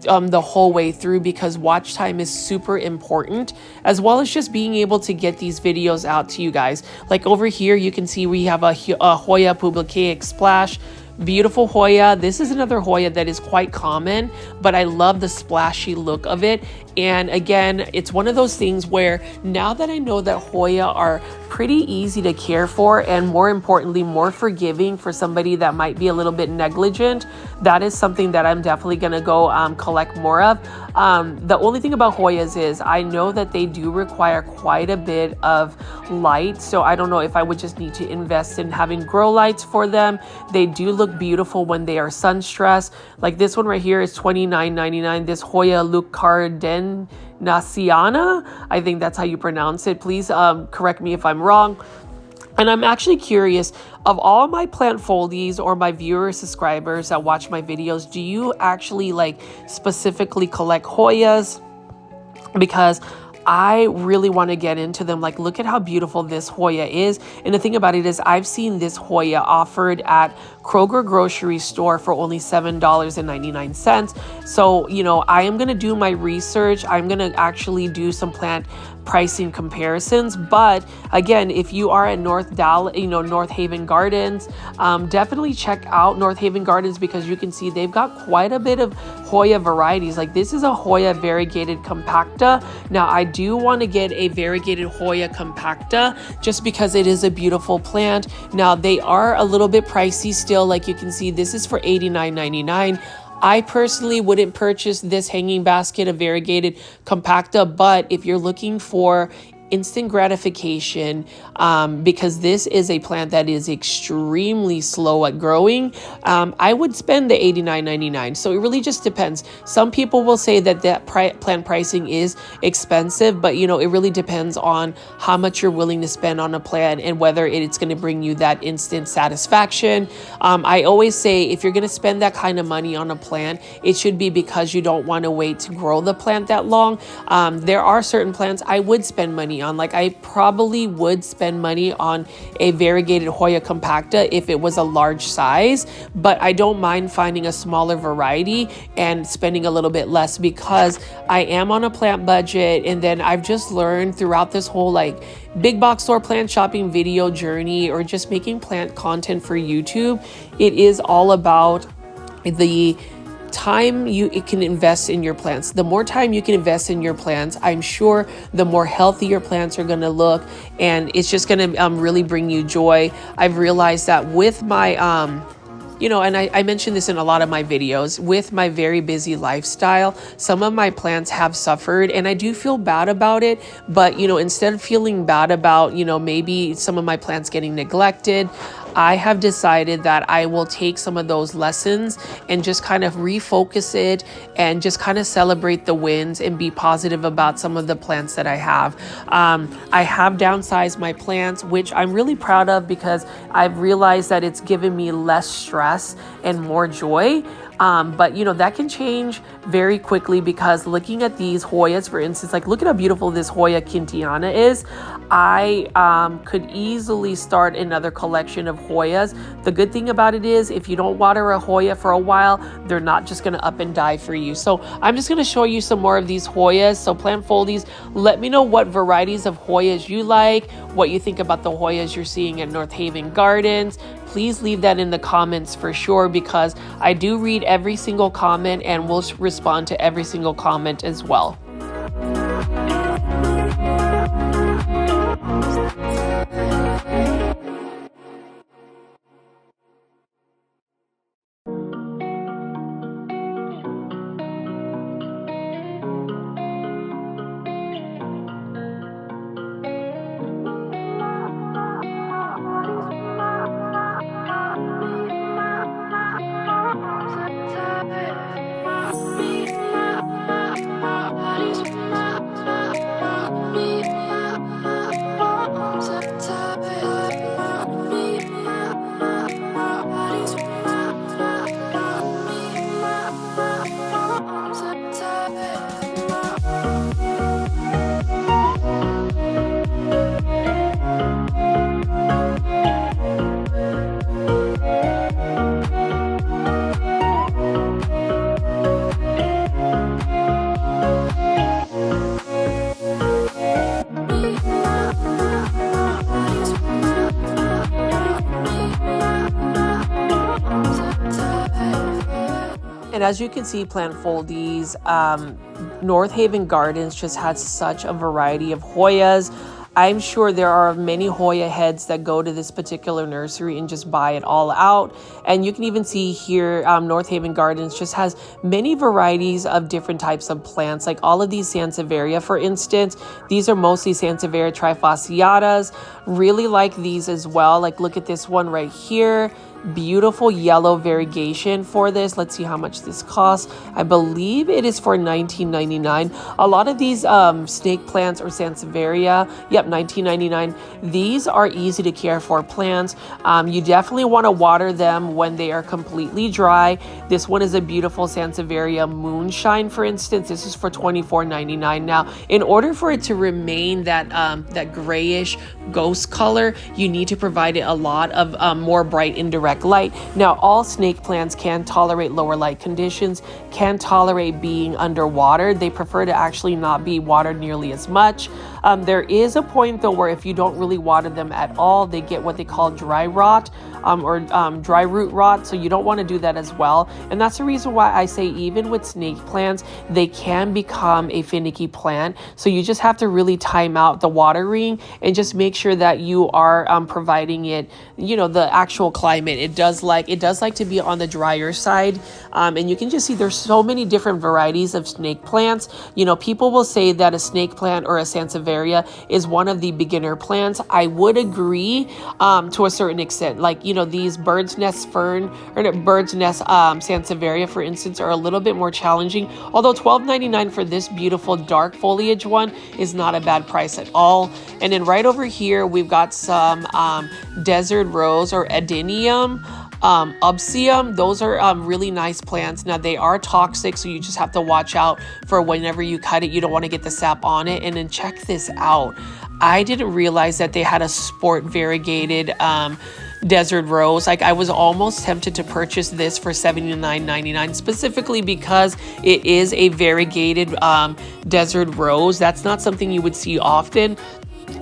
the whole way through, because watch time is super important, as well as just being able to get these videos out to you guys. Like over here, you can see we have a Hoya publicaic splash. Beautiful Hoya. This is another Hoya that is quite common, but I love the splashy look of it. And again, it's one of those things where now that I know that Hoya are pretty easy to care for, and more importantly, more forgiving for somebody that might be a little bit negligent, that is something that I'm definitely going to go collect more of. The only thing about Hoyas is I know that they do require quite a bit of light. So I don't know if I would just need to invest in having grow lights for them. They do look beautiful when they are sun stressed. Like this one right here is $29.99. This Hoya Lucarden Naciana, I think that's how you pronounce it. Please correct me if I'm wrong. And I'm actually curious, of all my plant foldies or my viewers, subscribers that watch my videos, do you actually like specifically collect Hoyas? Because I really want to get into them. Like, look at how beautiful this Hoya is. And the thing about it is I've seen this Hoya offered at Kroger grocery store for only $7.99. So, you know, I am going to do my research. I'm going to actually do some plant pricing comparisons. But again, if you are at North Haven Gardens, definitely check out North Haven Gardens, because you can see they've got quite a bit of Hoya varieties. Like this is a Hoya variegated compacta. Now I do want to get a variegated Hoya compacta just because it is a beautiful plant. Now they are a little bit pricey still. Like you can see, this is for $89.99. I personally wouldn't purchase this hanging basket of variegated compacta, but if you're looking for instant gratification, because this is a plant that is extremely slow at growing, I would spend the $89.99. So it really just depends. Some people will say that plant pricing is expensive, but you know, it really depends on how much you're willing to spend on a plant and whether it's going to bring you that instant satisfaction. I always say if you're going to spend that kind of money on a plant, it should be because you don't want to wait to grow the plant that long. There are certain plants I would spend money on. Like I probably would spend money on a variegated Hoya compacta if it was a large size, but I don't mind finding a smaller variety and spending a little bit less, because I am on a plant budget. And then I've just learned throughout this whole like big box store plant shopping video journey, or just making plant content for YouTube, it is all about the time you can invest in your plants. The more time you can invest in your plants, I'm sure the more healthy your plants are going to look, and it's just going to really bring you joy. I've realized that with my and I mentioned this in a lot of my videos, with my very busy lifestyle, some of my plants have suffered, and I do feel bad about it. But, you know, instead of feeling bad about, maybe some of my plants getting neglected, I have decided that I will take some of those lessons and just kind of refocus it and just kind of celebrate the wins and be positive about some of the plants that I have. I have downsized my plants, which I'm really proud of, because I've realized that it's given me less stress and more joy. But that can change very quickly, because looking at these Hoyas, for instance, like look at how beautiful this Hoya Quintiana is. I could easily start another collection of Hoyas. The good thing about it is if you don't water a Hoya for a while, they're not just going to up and die for you. So I'm just going to show you some more of these Hoyas. So plant foldies, let me know what varieties of Hoyas you like, what you think about the Hoyas you're seeing at North Haven Gardens. Please leave that in the comments for sure, because I do read every single comment and will respond to every single comment as well. And as you can see, Plant Foldies, North Haven Gardens just has such a variety of Hoyas. I'm sure there are many Hoya heads that go to this particular nursery and just buy it all out. And you can even see here, North Haven Gardens just has many varieties of different types of plants, like all of these Sansevieria, for instance. These are mostly Sansevieria trifasciatas. Really like these as well. Like, look at this one right here. Beautiful yellow variegation for this. Let's see how much this costs. I believe it is for $19.99. A lot of these snake plants or Sansevieria, yep, $19.99. These are easy to care for plants. You definitely want to water them when they are completely dry. This one is a beautiful Sansevieria Moonshine, for instance. This is for $24.99. Now, in order for it to remain that grayish ghost color, you need to provide it a lot of more bright indirect light. Now, all snake plants can tolerate lower light conditions, can tolerate being underwater. They prefer to actually not be watered nearly as much. There is a point though where if you don't really water them at all, they get what they call dry rot or dry root rot. So you don't want to do that as well. And that's the reason why I say even with snake plants, they can become a finicky plant. So you just have to really time out the watering and just make sure that you are providing it, you know, the actual climate. It does like to be on the drier side. And you can just see there's so many different varieties of snake plants. You know, people will say that a snake plant or a Sansevieria is one of the beginner plants. I would agree to a certain extent. Like, you know, these bird's nest fern or bird's nest Sansevieria, for instance, are a little bit more challenging. Although $12.99 for this beautiful dark foliage one is not a bad price at all. And then right over here, we've got some desert rose or adenium. Obsium, those are really nice plants. Now they are toxic, so you just have to watch out for whenever you cut it. You don't want to get the sap on it. And then check this out. I didn't realize that they had a sport variegated desert rose. Like, I was almost tempted to purchase this for $79.99 specifically because it is a variegated desert rose. That's not something you would see often.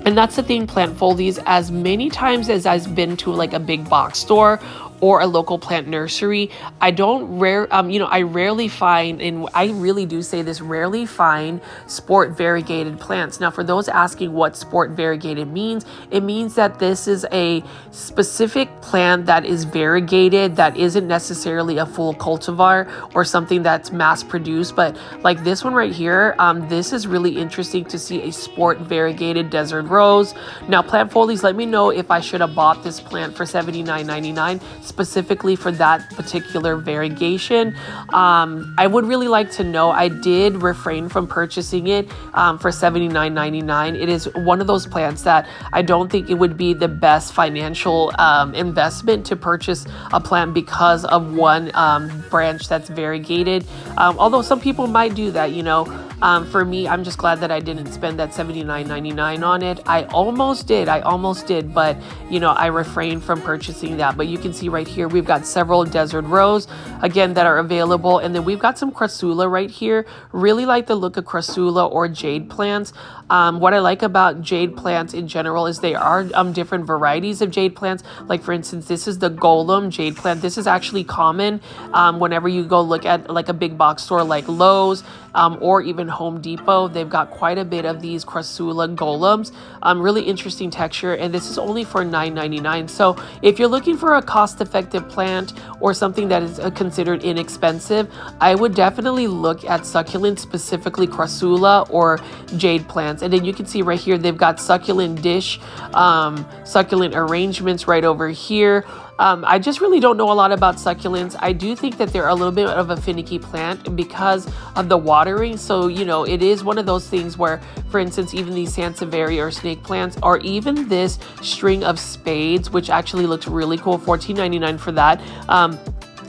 And that's the thing, Plant Foldies, as many times as I've been to like a big box store or a local plant nursery, I rarely find, and I really do say this, rarely find sport variegated plants. Now, for those asking what sport variegated means, it means that this is a specific plant that is variegated, that isn't necessarily a full cultivar or something that's mass produced. But like this one right here, this is really interesting to see a sport variegated desert rose. Now, Plant Foldies, let me know if I should have bought this plant for $79.99. specifically for that particular variegation. I would really like to know. I did refrain from purchasing it for $79.99. It is one of those plants that I don't think it would be the best financial investment to purchase a plant because of one branch that's variegated. Although some people might do that, you know. For me, I'm just glad that I didn't spend that $79.99 on it. I almost did, but you know, I refrained from purchasing that. But you can see right here, we've got several desert rose again that are available, and then we've got some crassula right here. Really like the look of crassula or jade plants. What I like about jade plants in general is they are different varieties of jade plants. Like, for instance, this is the golem jade plant. This is actually common whenever you go look at like a big box store like Lowe's or even Home Depot. They've got quite a bit of these crassula golems. Really interesting texture, and this is only for $9.99. So if you're looking for a cost-effective plant or something that is considered inexpensive, I would definitely look at succulents, specifically crassula or jade plants. And then you can see right here, they've got succulent dish, succulent arrangements right over here. I just really don't know a lot about succulents. I do think that they're a little bit of a finicky plant because of the watering. So, you know, it is one of those things where, for instance, even these Sansevieria or snake plants, or even this string of spades, which actually looks really cool, $14.99 for that.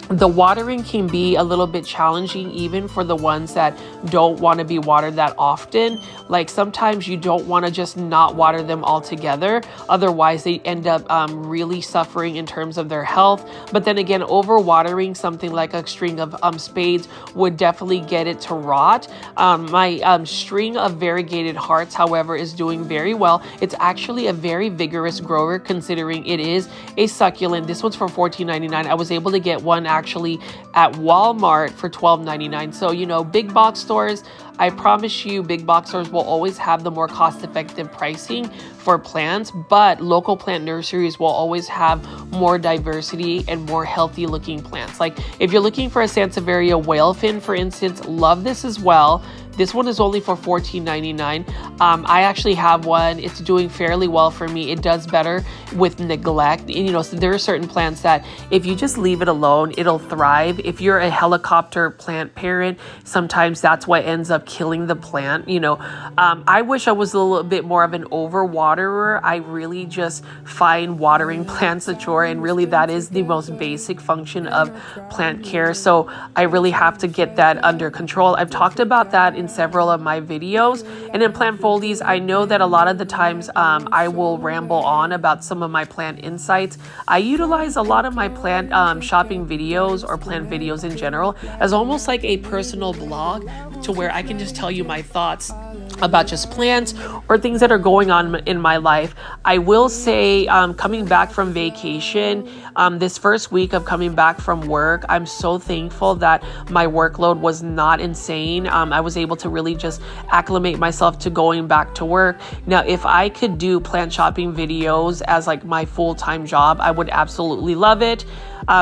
The watering can be a little bit challenging even for the ones that don't want to be watered that often. Like, sometimes you don't want to just not water them altogether. Otherwise, they end up really suffering in terms of their health. But then again, over watering something like a string of spades would definitely get it to rot. My string of variegated hearts, however, is doing very well. It's actually a very vigorous grower considering it is a succulent. This one's for $14.99. I was able to get one actually at Walmart for $12.99. So, you know, big box stores, I promise you, big box stores will always have the more cost-effective pricing for plants, but local plant nurseries will always have more diversity and more healthy looking plants. Like if you're looking for a Sansevieria whale fin, for instance, love this as well. This one is only for $14.99. I actually have one. It's doing fairly well for me. It does better with neglect. And, you know, so there are certain plants that if you just leave it alone, it'll thrive. If you're a helicopter plant parent, sometimes that's what ends up killing the plant. You know, I wish I was a little bit more of an over waterer. I really just find watering plants a chore, and really that is the most basic function of plant care. So I really have to get that under control. I've talked about that in several of my videos. And in Plant Foldies, I know that a lot of the times I will ramble on about some of my plant insights. I utilize a lot of my plant shopping videos or plant videos in general as almost like a personal blog, to where I can just tell you my thoughts about just plants or things that are going on in my life. I will say, coming back from vacation, this first week of coming back from work, I'm so thankful that my workload was not insane. I was able to really just acclimate myself to going back to work. Now, if I could do plant shopping videos as like my full-time job, I would absolutely love it.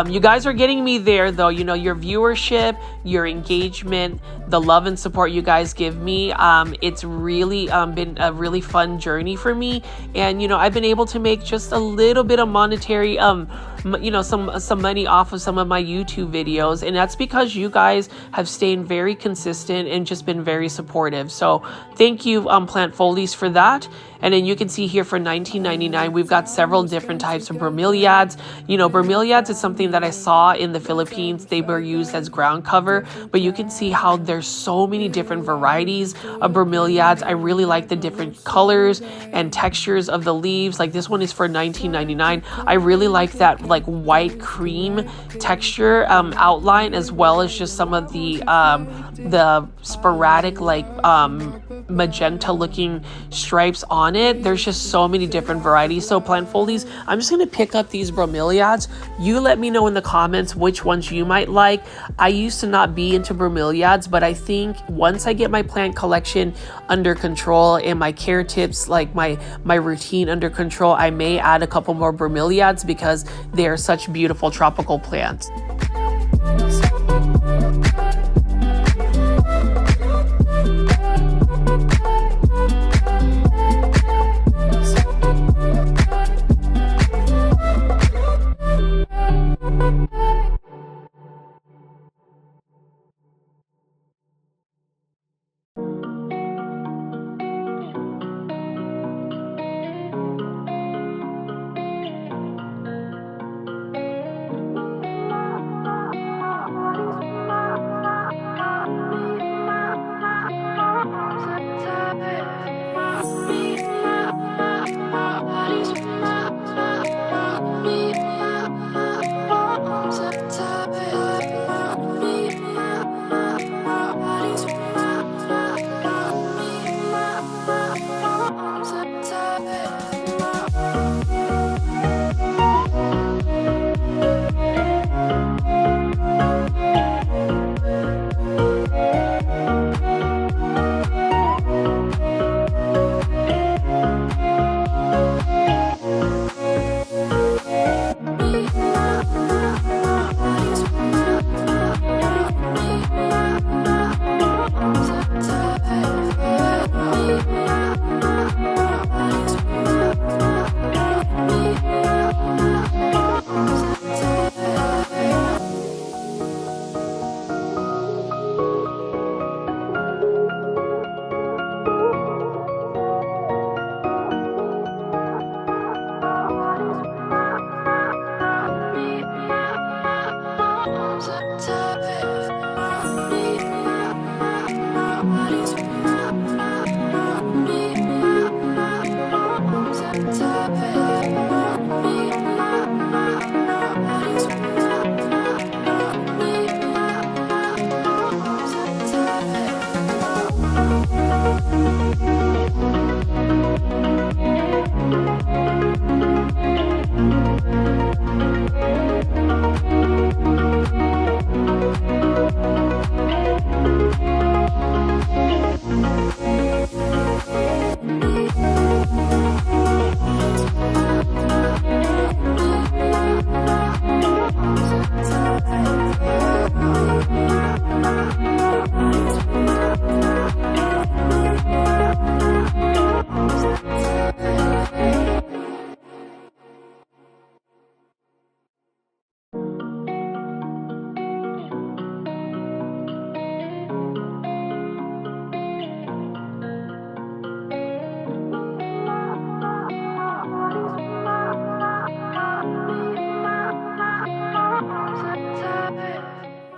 You guys are getting me there though. You know, your viewership, your engagement, the love and support you guys give me. It's really been a really fun journey for me. And, you know, I've been able to make just a little bit of monetary, you know, some money off of some of my YouTube videos. And that's because you guys have stayed very consistent and just been very supportive. So thank you, Plant Foldies, for that. And then you can see here for $19.99, we've got several different types of bromeliads. You know, bromeliads is something that I saw in the Philippines. They were used as ground cover, but you can see how there's so many different varieties of bromeliads. I really like the different colors and textures of the leaves. Like this one is for $19.99. I really like that like white cream texture outline, as well as just some of the sporadic like magenta looking stripes on it. There's just so many different varieties. So Plant Foldies, I'm just going to pick up these bromeliads. You let me know in the comments which ones you might like. I used to not be into bromeliads, but I think once I get my plant collection under control and my care tips, like my routine under control, I may add a couple more bromeliads because they are such beautiful tropical plants.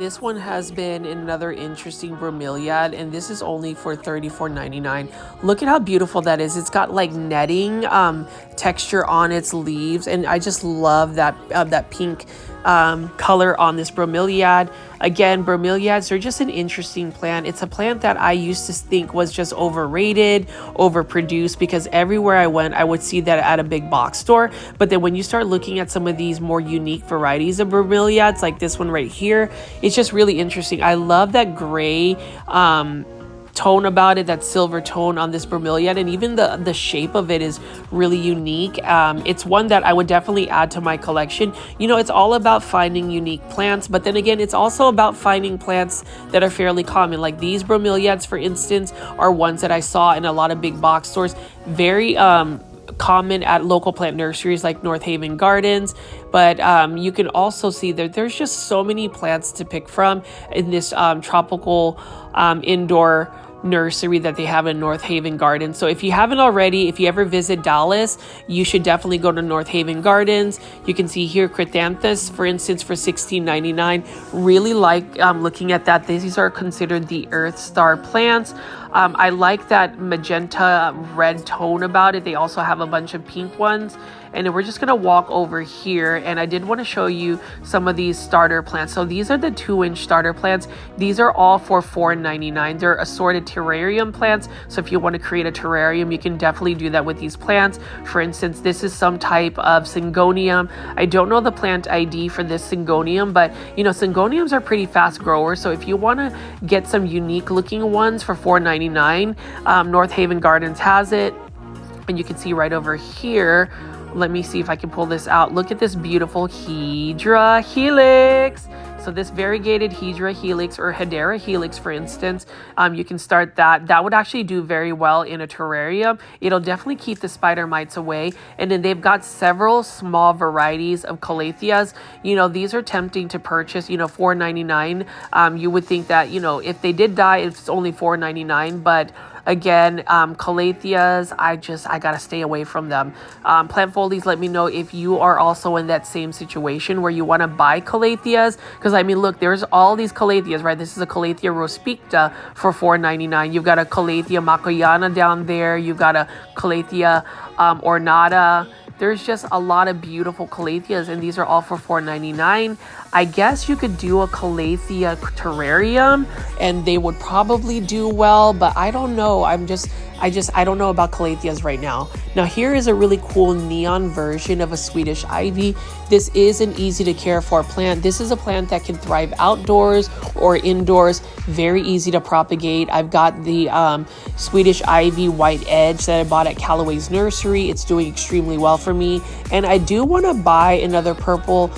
This one has been another interesting bromeliad, and this is only for $34.99. Look at how beautiful that is. It's got like netting texture on its leaves, and I just love that pink color on this bromeliad. Again, bromeliads are just an interesting plant. It's a plant that I used to think was just overrated, overproduced, because everywhere I went, I would see that at a big box store. But then when you start looking at some of these more unique varieties of bromeliads, like this one right here, it's just really interesting. I love that gray tone about it, that silver tone on this bromeliad, and even the shape of it is really unique. It's one that I would definitely add to my collection. You know, it's all about finding unique plants, but then again, it's also about finding plants that are fairly common. Like these bromeliads, for instance, are ones that I saw in a lot of big box stores, very common at local plant nurseries like North Haven Gardens. But you can also see that there's just so many plants to pick from in this tropical indoor nursery that they have in North Haven Gardens. So if you haven't already, if you ever visit Dallas, you should definitely go to North Haven Gardens. You can see here chrysanthus, for instance, for $16.99. Really like looking at that. These are considered the Earth Star plants. I like that magenta red tone about it. They also have a bunch of pink ones. And then we're just gonna walk over here, and I did want to show you some of these starter plants. So these are the 2-inch starter plants. These are all for $4.99. They're assorted terrarium plants. So if you want to create a terrarium, you can definitely do that with these plants. For instance, this is some type of syngonium. I don't know the plant ID for this syngonium, but you know, syngoniums are pretty fast growers. So if you want to get some unique looking ones for $4.99, North Haven Gardens has it. And you can see right over here. Let me see if I can pull this out. Look at this beautiful Hedera helix. So this variegated Hedera helix or Hedera helix, for instance, you can start that. That would actually do very well in a terrarium. It'll definitely keep the spider mites away. And then they've got several small varieties of calatheas. You know, these are tempting to purchase, you know, $4.99. You would think that, you know, if they did die, it's only $4.99, but again, calatheas, I gotta stay away from them. Plant foldies, let me know if you are also in that same situation where you want to buy calatheas, because I mean, look, there's all these calatheas, right? This is a Calathea rospicta for $4.99. You've got a Calathea macoyana down there. You've got a Calathea ornata. There's just a lot of beautiful calatheas, and these are all for $4.99. I guess you could do a calathea terrarium and they would probably do well, but I don't know. I don't know about calatheas right now. Now here is a really cool neon version of a Swedish ivy. This is an easy to care for plant. This is a plant that can thrive outdoors or indoors. Very easy to propagate. I've got the Swedish ivy white edge that I bought at Callaway's Nursery. It's doing extremely well for me. And I do want to buy another purple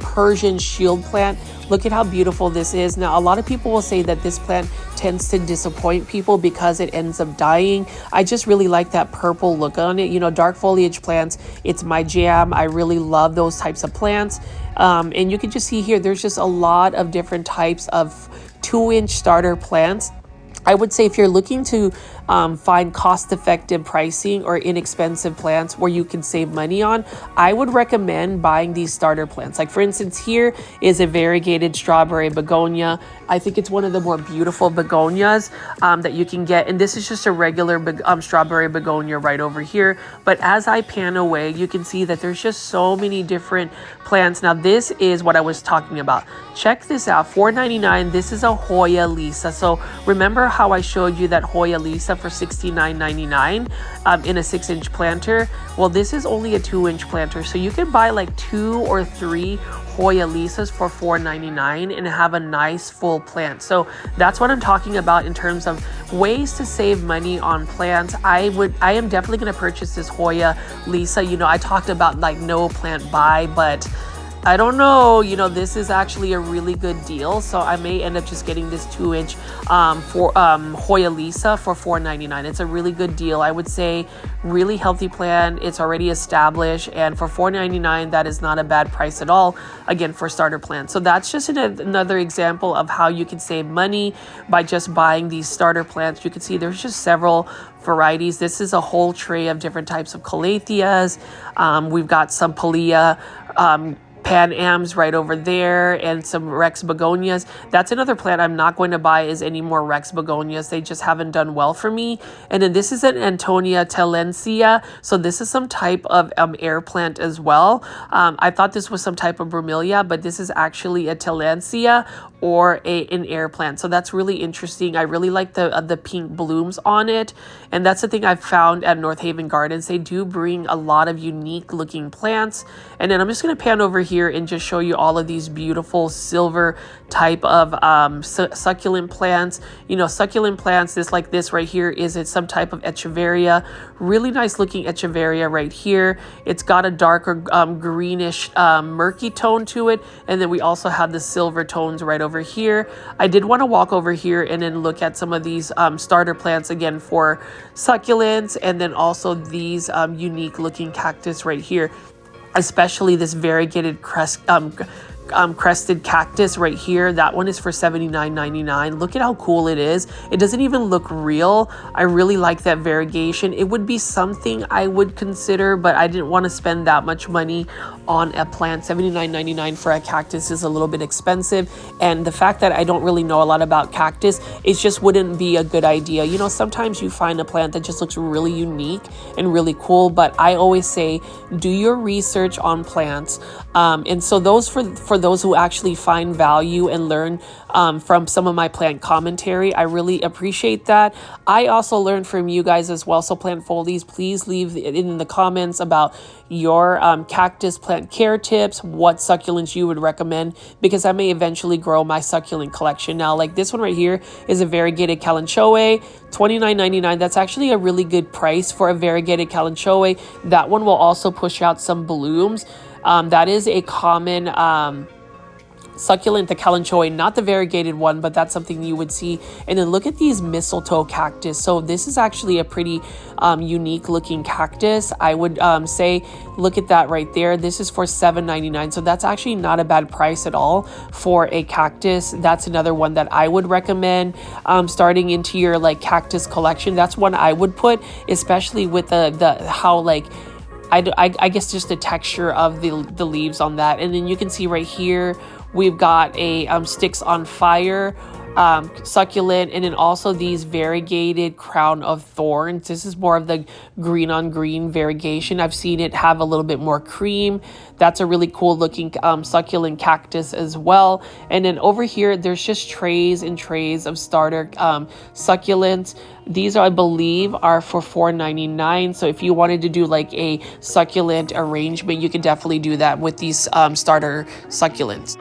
Persian shield plant. Look at how beautiful this is. Now, a lot of people will say that this plant tends to disappoint people because it ends up dying. I just really like that purple look on it. You know, dark foliage plants, it's my jam. I really love those types of plants. And you can just see here, there's just a lot of different types of 2-inch starter plants. I would say if you're looking to find cost-effective pricing or inexpensive plants where you can save money on, I would recommend buying these starter plants. Like for instance, here is a variegated strawberry begonia. I think it's one of the more beautiful begonias that you can get. And this is just a regular strawberry begonia right over here. But as I pan away, you can see that there's just so many different plants. Now this is what I was talking about. Check this out, $4.99. This is a Hoya Lisa. So remember how I showed you that Hoya Lisa for $69.99 in a 6-inch planter? Well, this is only a 2-inch planter, so you can buy like 2 or 3 Hoya Lisas for $4.99 and have a nice full plant. So that's what I'm talking about in terms of ways to save money on plants. I am definitely going to purchase this Hoya Lisa. You know, I talked about like no plant buy, but I don't know, you know, this is actually a really good deal. So I may end up just getting this 2-inch for Hoya Lisa for $4.99. It's a really good deal. I would say really healthy plant. It's already established. And for $4.99, that is not a bad price at all, again, for starter plants. So that's just another example of how you can save money by just buying these starter plants. You can see there's just several varieties. This is a whole tray of different types of calatheas. We've got some Palea, Pan Ams right over there, and some Rex begonias. That's another plant I'm not going to buy is any more Rex begonias. They just haven't done well for me. And then this is an Antonia Telencia. So this is some type of air plant as well. I thought this was some type of bromelia, but this is actually a Telencia or an air plant. So that's really interesting. I really like the pink blooms on it. And that's the thing I've found at North Haven Gardens. They do bring a lot of unique looking plants. And then I'm just going to pan over here and just show you all of these beautiful silver type of succulent plants. You know, succulent plants, this like this right here, is it some type of echeveria. Really nice looking echeveria right here. It's got a darker greenish murky tone to it. And then we also have the silver tones right over here. I did want to walk over here and then look at some of these starter plants again for succulents, and then also these unique looking cactus right here, especially this variegated crested cactus right here. That one is for $79.99. Look at how cool it is. It doesn't even look real. I really like that variegation. It would be something I would consider, but I didn't want to spend that much money on a plant. $79.99 for a cactus is a little bit expensive, and the fact that I don't really know a lot about cactus, it just wouldn't be a good idea. You know, sometimes you find a plant that just looks really unique and really cool, but I always say do your research on plants. And so those for those who actually find value and learn from some of my plant commentary, I really appreciate that. I also learned from you guys as well. So plant foldies, please leave it in the comments about your cactus plant care tips, what succulents you would recommend, because I may eventually grow my succulent collection. Now, like this one right here is a variegated kalanchoe, $29.99. That's actually a really good price for a variegated kalanchoe. That one will also push out some blooms. That is a common succulent, the kalanchoe, not the variegated one, but that's something you would see. And then look at these mistletoe cactus. So this is actually a pretty unique looking cactus. I would say, look at that right there. This is for $7.99. So that's actually not a bad price at all for a cactus. That's another one that I would recommend starting into your like cactus collection. That's one I would put, especially with the how like I guess just the texture of the leaves on that. And then you can see right here we've got a sticks on fire succulent, and then also these variegated crown of thorns. This is more of the green on green variegation. I've seen it have a little bit more cream. That's a really cool looking succulent cactus as well. And then over here there's just trays and trays of starter succulents. These I believe are for $4.99. So if you wanted to do like a succulent arrangement, you can definitely do that with these starter succulents.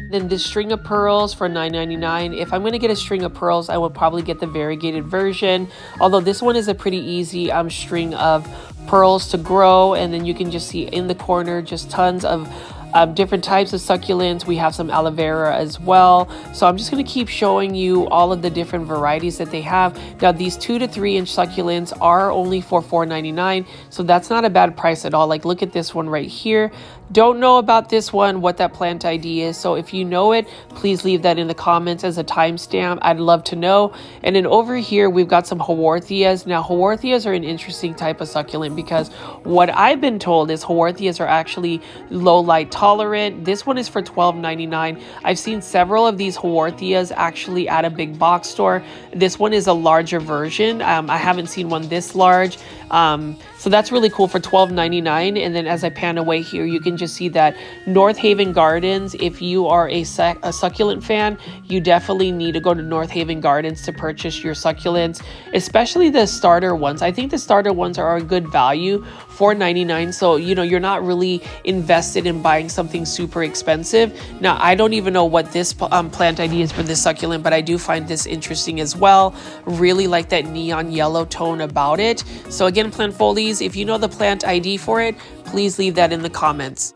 Then this string of pearls for $9.99. If I'm going to get a string of pearls, I will probably get the variegated version. Although this one is a pretty easy string of pearls to grow. And then you can just see in the corner just tons of different types of succulents. We have some aloe vera as well. So I'm just going to keep showing you all of the different varieties that they have. Now these 2 to 3 inch succulents are only for $4.99. So that's not a bad price at all. Like look at this one right here. Don't know about this one, what that plant ID is. So if you know it, please leave that in the comments as a timestamp. I'd love to know. And then over here, we've got some Haworthias. Now, Haworthias are an interesting type of succulent because what I've been told is Haworthias are actually low light tolerant. This one is for $12.99. I've seen several of these Haworthias actually at a big box store. This one is a larger version. I haven't seen one this large. So that's really cool for $12.99. And then as I pan away here, you can just see that North Haven Gardens, if you are a succulent fan, you definitely need to go to North Haven Gardens to purchase your succulents, especially the starter ones. I think the starter ones are a good value, $4.99. So, you know, you're not really invested in buying something super expensive. Now, I don't even know what this plant ID is for this succulent, but I do find this interesting as well. Really like that neon yellow tone about it. So again, plant folies, if you know the plant ID for it, please leave that in the comments.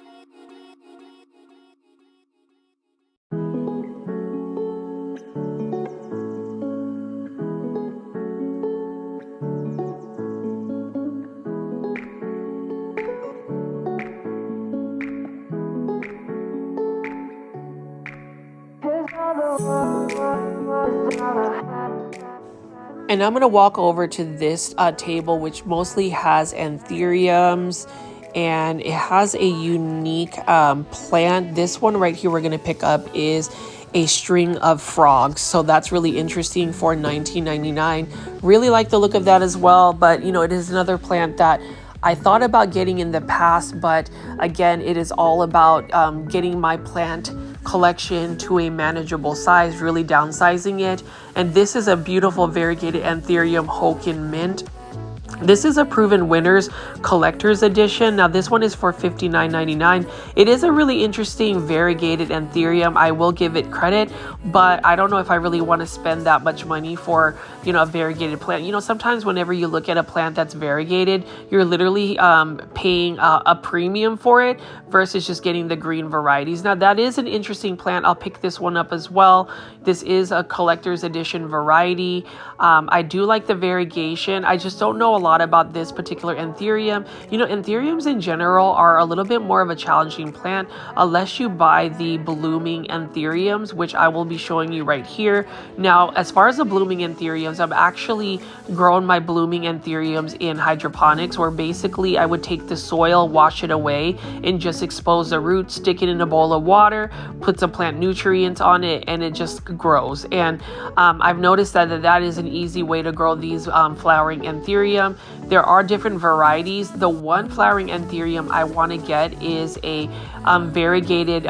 And I'm going to walk over to this table, which mostly has anthuriums, and it has a unique plant. This one right here we're going to pick up is a string of frogs. So that's really interesting for $19.99. Really like the look of that as well. But, you know, it is another plant that I thought about getting in the past, but again, it is all about getting my plant collection to a manageable size, really downsizing it. And this is a beautiful variegated anthurium Hokin mint. This is a Proven Winners Collector's Edition. Now, this one is for $59.99. It is a really interesting variegated anthurium. I will give it credit, but I don't know if I really want to spend that much money for, you know, a variegated plant. You know, sometimes whenever you look at a plant that's variegated, you're literally paying a premium for it versus just getting the green varieties. Now, that is an interesting plant. I'll pick this one up as well. This is a Collector's Edition variety. I do like the variegation. I just don't know a lot about this particular anthurium. You know, anthuriums in general are a little bit more of a challenging plant unless you buy the blooming anthuriums, which I will be showing you right here. Now, as far as the blooming anthuriums, I've actually grown my blooming anthuriums in hydroponics, where basically I would take the soil, wash it away, and just expose the roots, stick it in a bowl of water, put some plant nutrients on it, and it just grows. And I've noticed that is an easy way to grow these flowering anthurium. There are different varieties. The one flowering anthurium I want to get is a variegated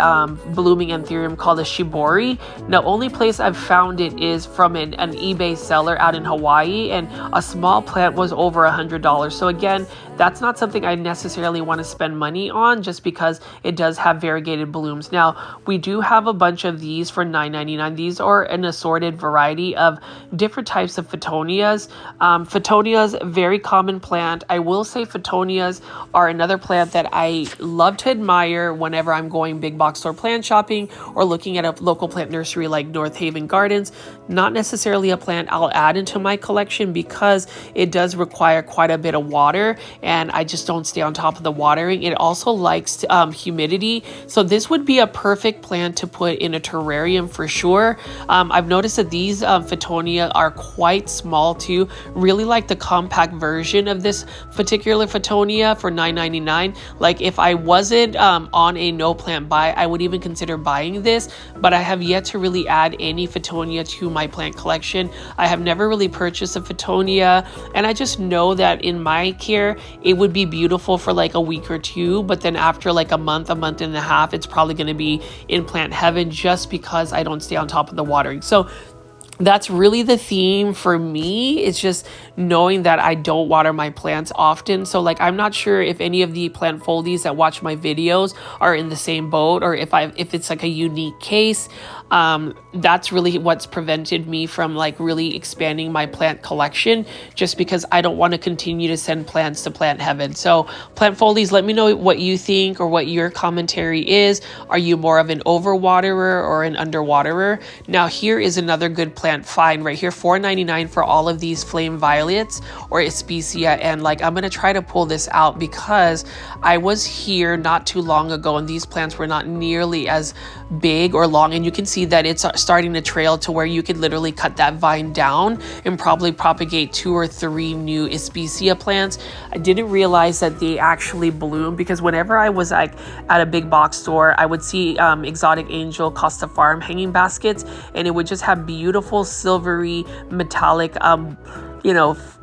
blooming anthurium called a shibori. The only place I've found it is from an eBay seller out in Hawaii, and a small plant was over $100. So again, that's not something I necessarily want to spend money on just because it does have variegated blooms. Now, we do have a bunch of these for $9.99. These are an assorted variety of different types of Phoetonias. Phoetonias, very common plant. I will say Phoetonias are another plant that I love to admire whenever I'm going big box store plant shopping or looking at a local plant nursery like North Haven Gardens. Not necessarily a plant I'll add into my collection because it does require quite a bit of water, and I just don't stay on top of the watering. It also likes humidity, so this would be a perfect plant to put in a terrarium for sure. I've noticed that these Phoetonia are quite small too. Really like the compact version of this particular Phoetonia for $9.99. Like if I wasn't on a no plant buy, I would even consider buying this, but I have yet to really add any Phoetonia to my plant collection. I have never really purchased a Phoetonia, and I just know that in my care, it would be beautiful for like a week or two, but then after like a month and a half, it's probably going to be in plant heaven just because I don't stay on top of the watering. So that's really the theme for me. It's just knowing that I don't water my plants often. So like, I'm not sure if any of the plant foldies that watch my videos are in the same boat, or if it's like a unique case. That's really what's prevented me from like really expanding my plant collection, just because I don't want to continue to send plants to plant heaven. So plant foldies, let me know what you think or what your commentary is. Are you more of an overwaterer or an underwaterer? Now here is another good plant find right here, $4.99 for all of these flame violets or Especia. And like, I'm going to try to pull this out because I was here not too long ago and these plants were not nearly as big or long, and you can see that it's starting to trail to where you could literally cut that vine down and probably propagate 2 or 3 new Especia plants. I didn't realize that they actually bloom, because whenever I was like at a big box store, I would see Exotic Angel Costa Farm hanging baskets, and it would just have beautiful silvery metallic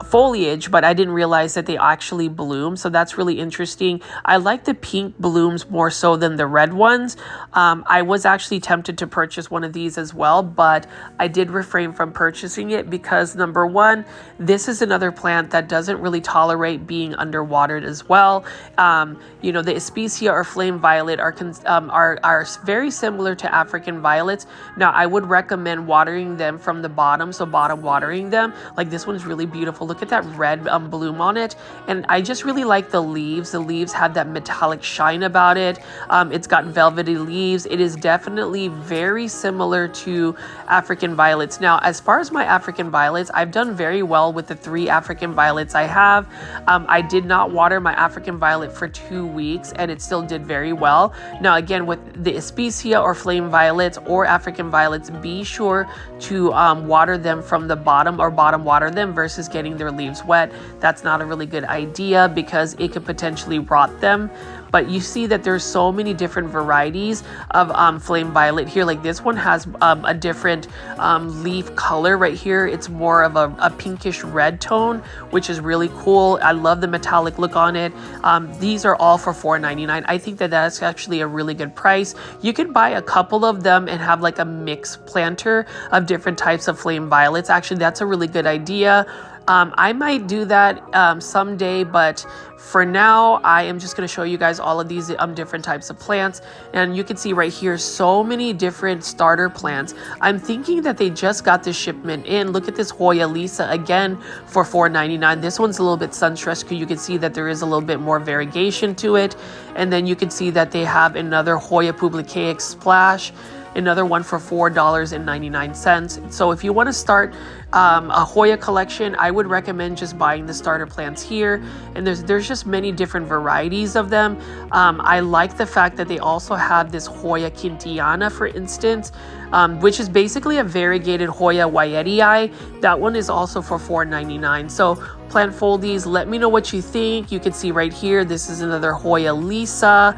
foliage, but I didn't realize that they actually bloom. So that's really interesting. I like the pink blooms more so than the red ones. I was actually tempted to purchase one of these as well, but I did refrain from purchasing it because number one, this is another plant that doesn't really tolerate being underwatered as well. The Especia or flame violet are very similar to African violets. Now I would recommend watering them from the bottom, so bottom watering them. Like this one's really beautiful. Look at that red bloom on it. And I just really like the leaves. The leaves have that metallic shine about it. It's got velvety leaves. It is definitely very similar to African violets. Now, as far as my African violets, I've done very well with the 3 African violets I have. I did not water my African violet for 2 weeks and it still did very well. Now, again, with the Especia or flame violets or African violets, be sure to water them from the bottom or bottom water them versus getting their leaves wet. That's not a really good idea because it could potentially rot them. But you see that there's so many different varieties of flame violet here. Like this one has a different leaf color right here. It's more of a pinkish red tone, which is really cool. I love the metallic look on it. These are all for $4.99. I think that that's actually a really good price. You can buy a couple of them and have like a mix planter of different types of flame violets. Actually, that's a really good idea. I might do that someday, but for now, I am just going to show you guys all of these different types of plants. And you can see right here, so many different starter plants. I'm thinking that they just got this shipment in. Look at this Hoya Lisa again for $4.99. This one's a little bit sun-stressed because you can see that there is a little bit more variegation to it. And then you can see that they have another Hoya Publicaic Splash, another one for $4.99. So if you want to start a Hoya collection, I would recommend just buying the starter plants here. And there's just many different varieties of them. I like the fact that they also have this Hoya Quintiana, for instance, which is basically a variegated Hoya Wyetii. That one is also for $4.99. So plant foldies, let me know what you think. You can see right here, this is another Hoya Lisa.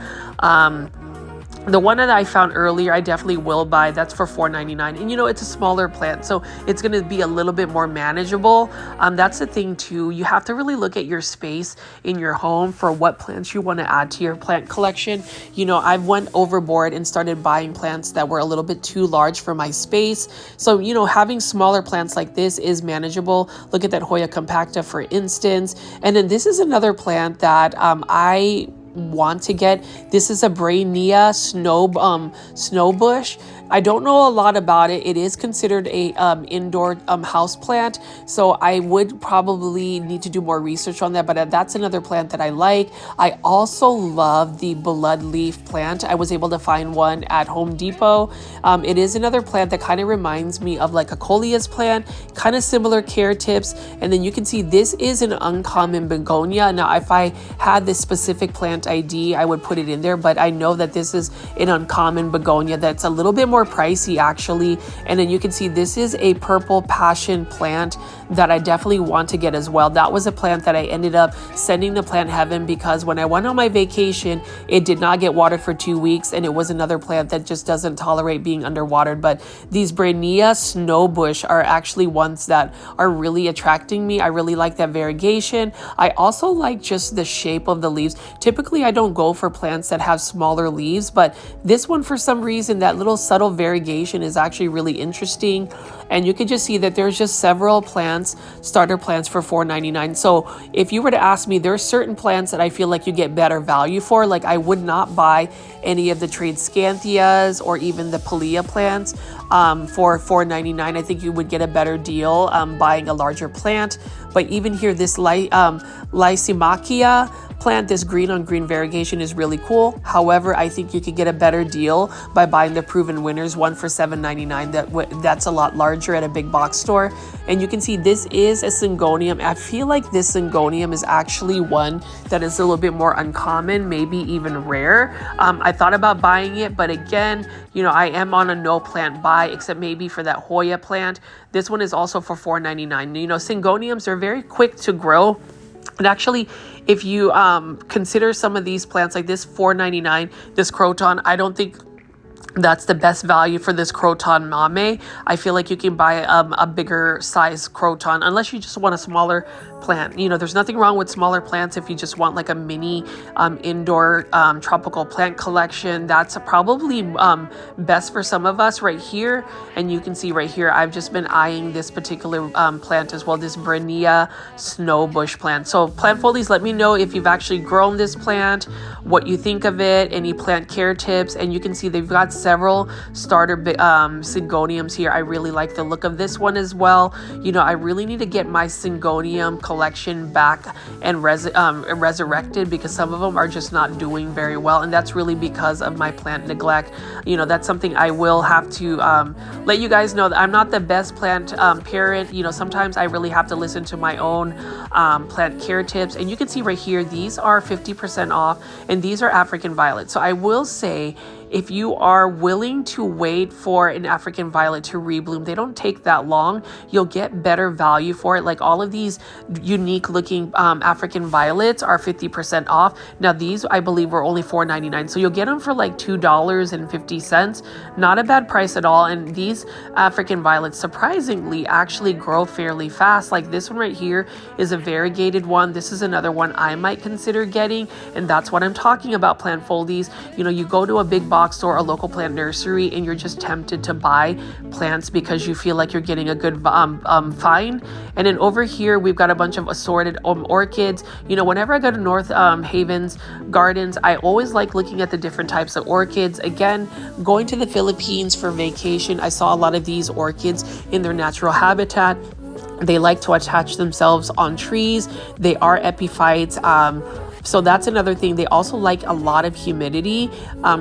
The one that I found earlier, I definitely will buy. That's for $4.99. And you know, it's a smaller plant, so it's going to be a little bit more manageable. That's the thing too. You have to really look at your space in your home for what plants you want to add to your plant collection. You know, I went overboard and started buying plants that were a little bit too large for my space. So, you know, having smaller plants like this is manageable. Look at that Hoya compacta, for instance. And then this is another plant that I want to get. This is a Brainia snow bush. I don't know a lot about it. It is considered a indoor house plant, so I would probably need to do more research on that, but that's another plant that I like. I also love the blood leaf plant. I was able to find one at Home Depot. It is another plant that kind of reminds me of like a Coleus plant, kind of similar care tips. And then you can see this is an uncommon begonia. Now, if I had this specific plant ID, I would put it in there, but I know that this is an uncommon begonia that's a little bit more pricey actually. And then you can see this is a purple passion plant that I definitely want to get as well. That was a plant that I ended up sending to Plant Heaven because when I went on my vacation, it did not get watered for 2 weeks, and it was another plant that just doesn't tolerate being underwatered. But these Brainia snowbush are actually ones that are really attracting me. I really like that variegation. I also like just the shape of the leaves. Typically, I don't go for plants that have smaller leaves, but this one, for some reason, that little subtle variegation is actually really interesting. And you can just see that there's just several plants, starter plants for $4.99. So if you were to ask me, there are certain plants that I feel like you get better value for. Like I would not buy any of the Tradescantias or even the Pilea plants for $4.99. I think you would get a better deal buying a larger plant. But even here, this Lysimachia plant, this green on green variegation is really cool. However, I think you could get a better deal by buying the Proven Winners one for $7.99. That's a lot larger at a big box store. And you can see this is a Syngonium. I feel like this Syngonium is actually one that is a little bit more uncommon, maybe even rare. I thought about buying it, but again, you know, I am on a no plant buy, except maybe for that Hoya plant. This one is also for $4.99. You know, Syngoniums are very quick to grow. And actually, if you consider some of these plants like this $4.99, this Croton, I don't think that's the best value for this Croton Mame. I feel like you can buy a bigger size Croton unless you just want a smaller plant. You know, there's nothing wrong with smaller plants if you just want like a mini indoor tropical plant collection. That's probably best for some of us right here. And you can see right here, I've just been eyeing this particular plant as well, this Brainia snowbush plant. So plant foldies, let me know if you've actually grown this plant, what you think of it, any plant care tips. And you can see they've got several starter syngoniums here. I really like the look of this one as well. You know, I really need to get my syngonium collection back and resurrected, because some of them are just not doing very well, and that's really because of my plant neglect. You know, that's something I will have to let you guys know, that I'm not the best plant parent. You know, sometimes I really have to listen to my own plant care tips. And you can see right here, these are 50% off, and these are African violet. So I will say, if you are willing to wait for an African violet to rebloom, they don't take that long. You'll get better value for it. Like all of these unique looking African violets are 50% off. Now these, I believe, were only $4.99. So you'll get them for like $2.50. Not a bad price at all. And these African violets surprisingly actually grow fairly fast. Like this one right here is a variegated one. This is another one I might consider getting. And that's what I'm talking about, plant foldies. You know, you go to a big box store, a local plant nursery, and you're just tempted to buy plants because you feel like you're getting a good find. And then over here, we've got a bunch of assorted orchids. You know, whenever I go to North Haven's gardens, I always like looking at the different types of orchids. Again, going to the Philippines for vacation, I saw a lot of these orchids in their natural habitat. They like to attach themselves on trees. They are epiphytes. So that's another thing. They also like a lot of humidity.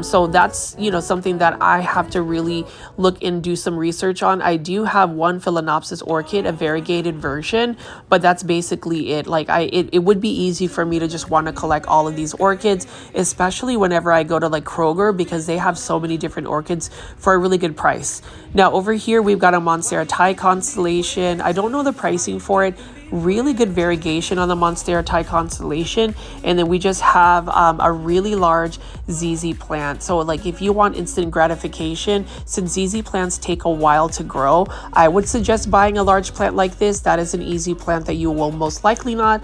So that's, you know, something that I have to really look and do some research on. I do have one Phalaenopsis orchid, a variegated version, but that's basically it. Like it would be easy for me to just want to collect all of these orchids, especially whenever I go to like Kroger, because they have so many different orchids for a really good price. Now over here, we've got a Monstera Thai constellation. I don't know the pricing for it. Really good variegation on the Monstera Thai constellation. And then we just have a really large ZZ plant. So like if you want instant gratification, since ZZ plants take a while to grow, I would suggest buying a large plant like this. That is an easy plant that you will most likely not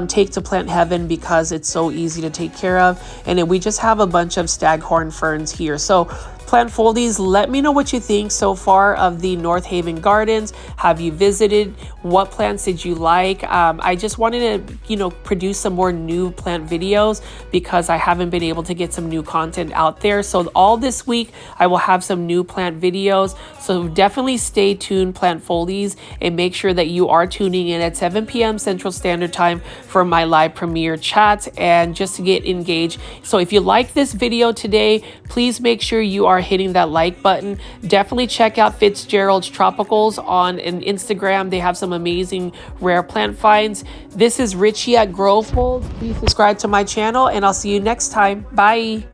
take to plant heaven, because it's so easy to take care of. And then we just have a bunch of staghorn ferns here. So plant foldies, let me know what you think so far of the North Haven Gardens. Have you visited? What plants did you like? I just wanted to, you know, produce some more new plant videos, because I haven't been able to get some new content out there. So all this week, I will have some new plant videos. So definitely stay tuned, plant foldies, and make sure that you are tuning in at 7 p.m. Central Standard Time for my live premiere chat, and just to get engaged. So if you like this video today, please make sure you are hitting that like button. Definitely check out Fitzgerald Tropicals on Instagram. They have some amazing rare plant finds. This is Richie at Growfold. Please subscribe to my channel, and I'll see you next time. Bye.